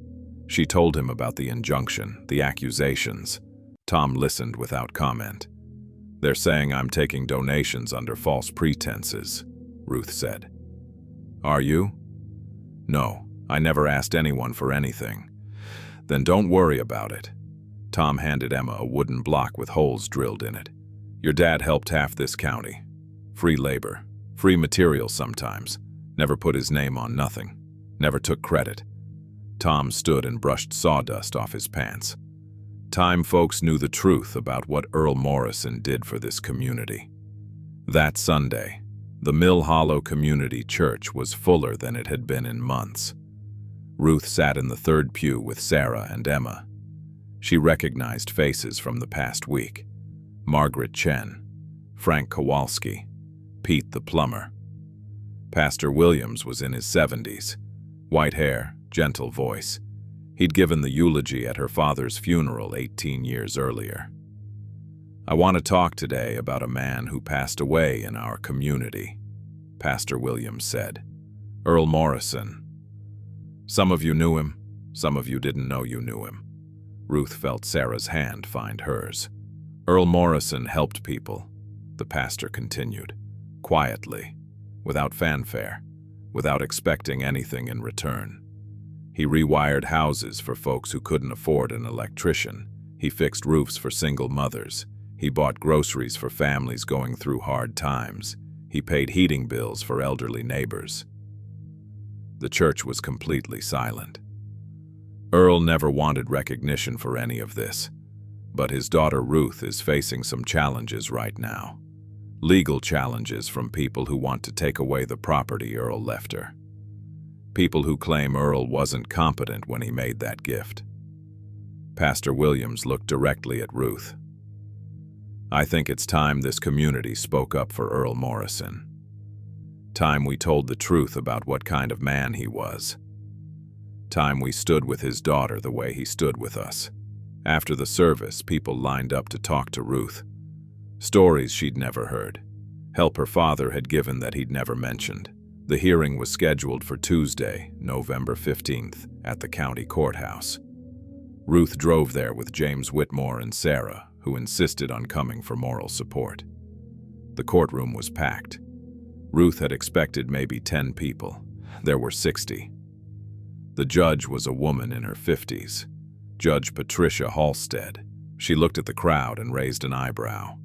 She told him about the injunction, the accusations. Tom listened without comment. "They're saying I'm taking donations under false pretenses," Ruth said. "Are you?" "No, I never asked anyone for anything." "Then don't worry about it." Tom handed Emma a wooden block with holes drilled in it. "Your dad helped half this county. Free labor, free material sometimes. Never put his name on nothing. Never took credit." Tom stood and brushed sawdust off his pants. "Time folks knew the truth about what Earl Morrison did for this community." That Sunday, the Mill Hollow Community Church was fuller than it had been in months. Ruth sat in the third pew with Sarah and Emma. She recognized faces from the past week. Margaret Chen, Frank Kowalski, Pete the plumber. Pastor Williams was in his 70s. White hair, gentle voice. He'd given the eulogy at her father's funeral 18 years earlier. "I want to talk today about a man who passed away in our community," Pastor Williams said. "Earl Morrison. Some of you knew him, some of you didn't know you knew him." Ruth felt Sarah's hand find hers. "Earl Morrison helped people," the pastor continued, quietly, without fanfare, without expecting anything in return. He rewired houses for folks who couldn't afford an electrician. He fixed roofs for single mothers. He bought groceries for families going through hard times. He paid heating bills for elderly neighbors. The church was completely silent. Earl never wanted recognition for any of this, but his daughter Ruth is facing some challenges right now. Legal challenges from people who want to take away the property Earl left her. People who claim Earl wasn't competent when he made that gift. Pastor Williams looked directly at Ruth. "I think it's time this community spoke up for Earl Morrison. Time we told the truth about what kind of man he was. Time we stood with his daughter the way he stood with us." After the service, people lined up to talk to Ruth. Stories she'd never heard. Help her father had given that he'd never mentioned. The hearing was scheduled for Tuesday, November 15th, at the county courthouse. Ruth drove there with James Whitmore and Sarah, who insisted on coming for moral support. The courtroom was packed. Ruth had expected maybe 10 people. There were 60. The judge was a woman in her 50s, Judge Patricia Halstead. She looked at the crowd and raised an eyebrow.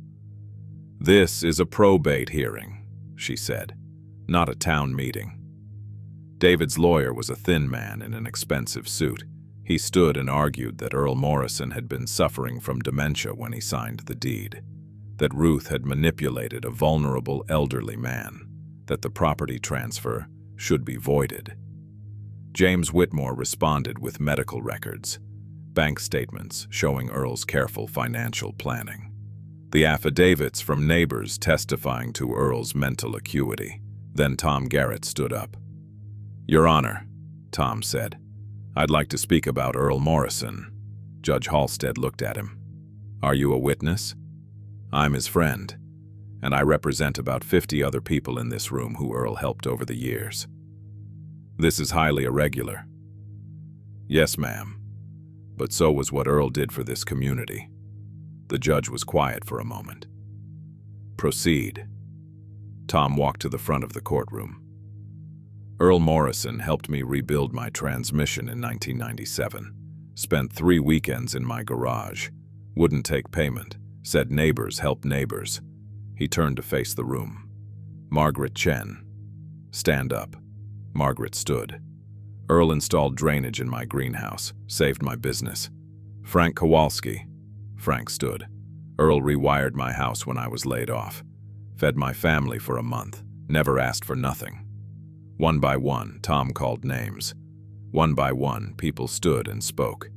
"This is a probate hearing," she said, "not a town meeting." David's lawyer was a thin man in an expensive suit. He stood and argued that Earl Morrison had been suffering from dementia when he signed the deed, that Ruth had manipulated a vulnerable elderly man, that the property transfer should be voided. James Whitmore responded with medical records, bank statements showing Earl's careful financial planning, the affidavits from neighbors testifying to Earl's mental acuity. Then Tom Garrett stood up. "Your Honor," Tom said, "I'd like to speak about Earl Morrison." Judge Halstead looked at him. "Are you a witness?" "I'm his friend, and I represent about 50 other people in this room who Earl helped over the years." "This is highly irregular." "Yes, ma'am, but so was what Earl did for this community." The judge was quiet for a moment. "Proceed." Tom walked to the front of the courtroom. "Earl Morrison helped me rebuild my transmission in 1997. Spent 3 weekends in my garage. Wouldn't take payment. Said neighbors help neighbors." He turned to face the room. "Margaret Chen, stand up." Margaret stood. "Earl installed drainage in my greenhouse, saved my business." "Frank Kowalski." Frank stood. "Earl rewired my house when I was laid off. Fed my family for a month, never asked for nothing." One by one, Tom called names. One by one, people stood and spoke.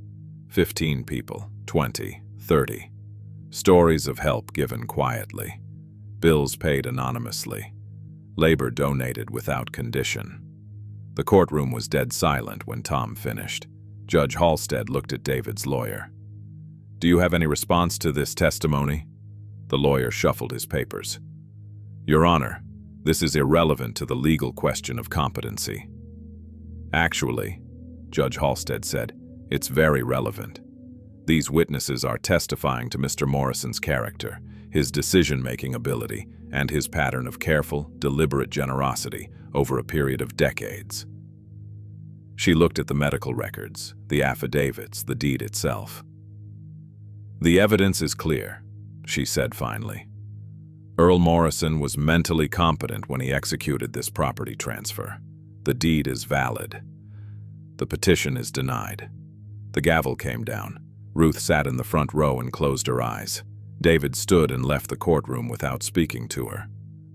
15 people, 20, 30. Stories of help given quietly. Bills paid anonymously. Labor donated without condition. The courtroom was dead silent when Tom finished. Judge Halstead looked at David's lawyer. "Do you have any response to this testimony?" The lawyer shuffled his papers. "Your Honor, this is irrelevant to the legal question of competency." "Actually," Judge Halstead said, "it's very relevant. These witnesses are testifying to Mr. Morrison's character, his decision-making ability, and his pattern of careful, deliberate generosity over a period of decades." She looked at the medical records, the affidavits, the deed itself. "The evidence is clear," she said finally. "Earl Morrison was mentally competent when he executed this property transfer. The deed is valid. The petition is denied." The gavel came down. Ruth sat in the front row and closed her eyes. David stood and left the courtroom without speaking to her.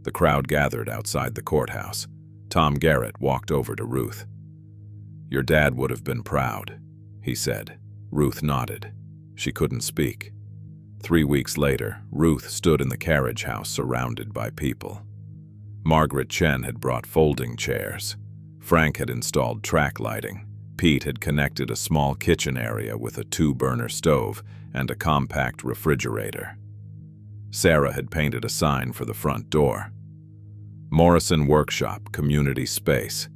The crowd gathered outside the courthouse. Tom Garrett walked over to Ruth. "Your dad would have been proud," he said. Ruth nodded. She couldn't speak. 3 weeks later, Ruth stood in the Carriage house surrounded by people. Margaret Chen had brought folding chairs. Frank had installed track lighting. Pete had connected a small kitchen area with a 2-burner stove and a compact refrigerator. Sarah had painted a sign for the front door. Morrison Workshop, community space.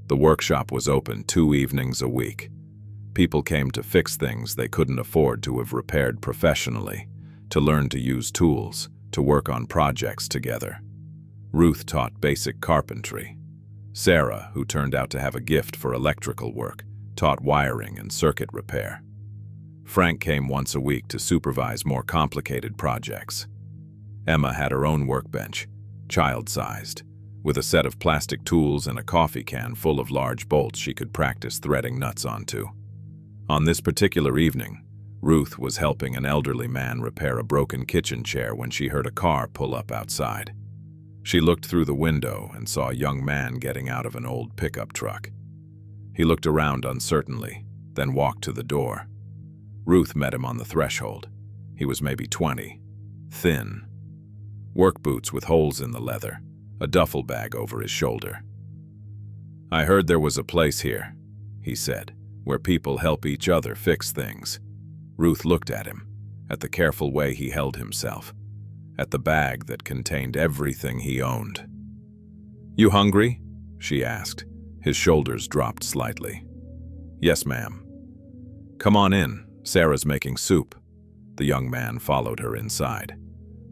The workshop was open 2 evenings a week. People came to fix things they couldn't afford to have repaired professionally, to learn to use tools, to work on projects together. Ruth taught basic carpentry. Sarah, who turned out to have a gift for electrical work, taught wiring and circuit repair. Frank came once a week to supervise more complicated projects. Emma had her own workbench, child-sized, with a set of plastic tools and a coffee can full of large bolts she could practice threading nuts onto. On this particular evening, Ruth was helping an elderly man repair a broken kitchen chair when she heard a car pull up outside. She looked through the window and saw a young man getting out of an old pickup truck. He looked around uncertainly, then walked to the door. Ruth met him on the threshold. He was maybe 20, thin. Work boots with holes in the leather, a duffel bag over his shoulder. "I heard there was a place here," he said, "where people help each other fix things." Ruth looked at him, at the careful way he held himself, at the bag that contained everything he owned. "You hungry?" she asked. His shoulders dropped slightly. "Yes, ma'am." "Come on in. Sarah's making soup." The young man followed her inside.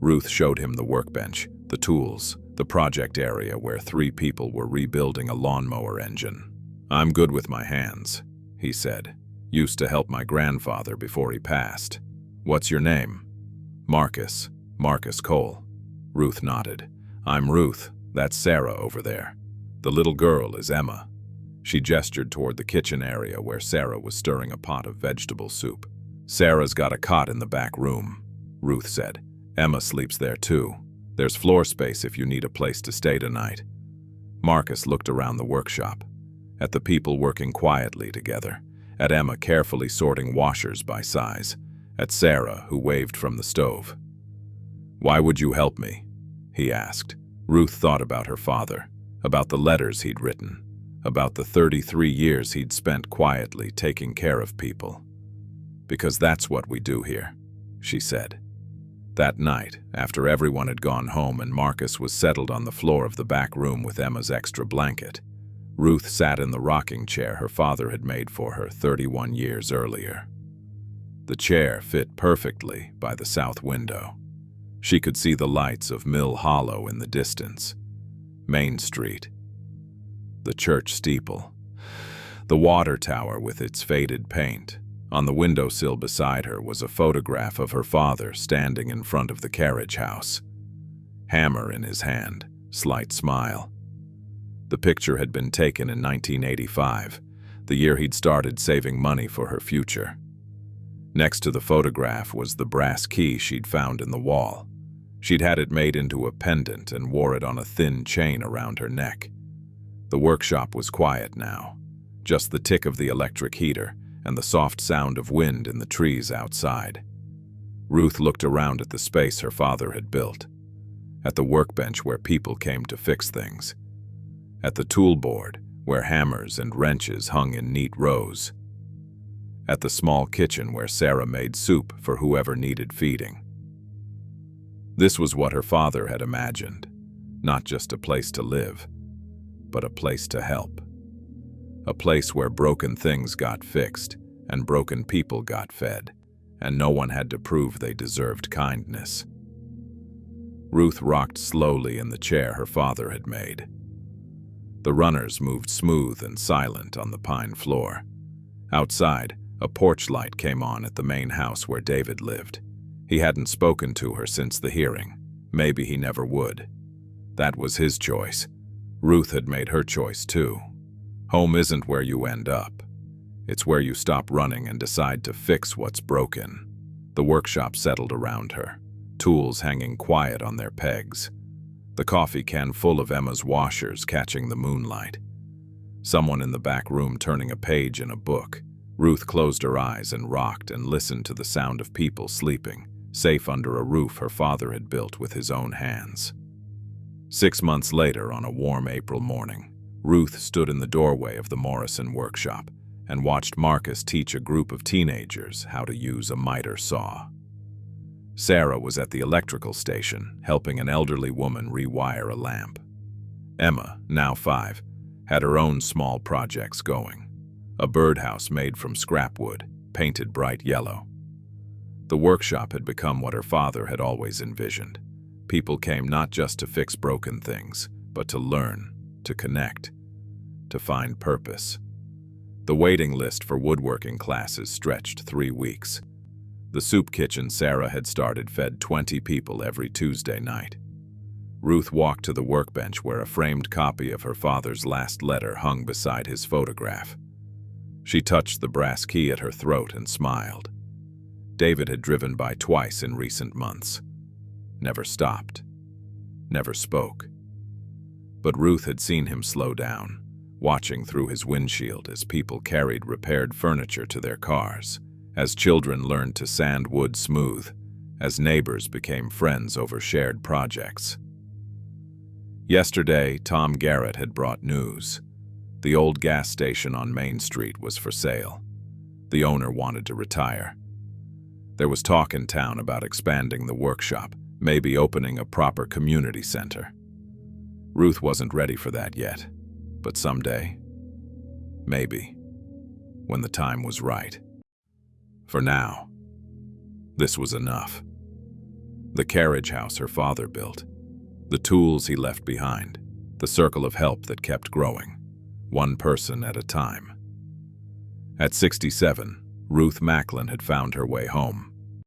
Ruth showed him the workbench, the tools, the project area where 3 people were rebuilding a lawnmower engine. "I'm good with my hands," he said. "Used to help my grandfather before he passed." "What's your name?" "Marcus. Marcus Cole." Ruth nodded. "I'm Ruth. That's Sarah over there. The little girl is Emma." She gestured toward the kitchen area where Sarah was stirring a pot of vegetable soup. "Sarah's got a cot in the back room," Ruth said. "Emma sleeps there too. There's floor space if you need a place to stay tonight." Marcus looked around the workshop, at the people working quietly together, at Emma carefully sorting washers by size, at Sarah, who waved from the stove. "Why would you help me?" he asked. Ruth thought about her father, about the letters he'd written, about the 33 years he'd spent quietly taking care of people. "Because that's what we do here," she said. That night, after everyone had gone home and Marcus was settled on the floor of the back room with Emma's extra blanket, Ruth sat in the rocking chair her father had made for her 31 years earlier. The chair fit perfectly by the south window. She could see the lights of Mill Hollow in the distance, Main Street, the church steeple, the water tower with its faded paint. On the windowsill beside her was a photograph of her father standing in front of the carriage house, hammer in his hand, slight smile. The picture had been taken in 1985, the year he'd started saving money for her future. Next to the photograph was the brass key she'd found in the wall. She'd had it made into a pendant and wore it on a thin chain around her neck. The workshop was quiet now, just the tick of the electric heater and the soft sound of wind in the trees outside. Ruth looked around at the space her father had built, at the workbench where people came to fix things, at the tool board where hammers and wrenches hung in neat rows, at the small kitchen where Sarah made soup for whoever needed feeding. This was what her father had imagined, not just a place to live, but a place to help. A place where broken things got fixed and broken people got fed, and no one had to prove they deserved kindness. Ruth rocked slowly in the chair her father had made. The runners moved smooth and silent on the pine floor. Outside, a porch light came on at the main house where David lived. He hadn't spoken to her since the hearing. Maybe he never would. That was his choice. Ruth had made her choice too. Home isn't where you end up. It's where you stop running and decide to fix what's broken. The workshop settled around her, tools hanging quiet on their pegs, the coffee can full of Emma's washers catching the moonlight. Someone in the back room turning a page in a book. Ruth closed her eyes and rocked and listened to the sound of people sleeping, safe under a roof her father had built with his own hands. 6 months later, on a warm April morning, Ruth stood in the doorway of the Morrison workshop and watched Marcus teach a group of teenagers how to use a miter saw. Sarah was at the electrical station, helping an elderly woman rewire a lamp. Emma, now 5, had her own small projects going. A birdhouse made from scrap wood, painted bright yellow. The workshop had become what her father had always envisioned. People came not just to fix broken things, but to learn, to connect, to find purpose. The waiting list for woodworking classes stretched 3 weeks. The soup kitchen Sarah had started fed 20 people every Tuesday night. Ruth walked to the workbench where a framed copy of her father's last letter hung beside his photograph. She touched the brass key at her throat and smiled. David had driven by twice in recent months. Never stopped. Never spoke. But Ruth had seen him slow down, watching through his windshield as people carried repaired furniture to their cars, as children learned to sand wood smooth, as neighbors became friends over shared projects. Yesterday, Tom Garrett had brought news. The old gas station on Main Street was for sale. The owner wanted to retire. There was talk in town about expanding the workshop, maybe opening a proper community center. Ruth wasn't ready for that yet, but someday, maybe, when the time was right. For now, this was enough. The carriage house her father built, The tools he left behind, the circle of help that kept growing, one person at a time. At 67, Ruth Macklin had found her way home.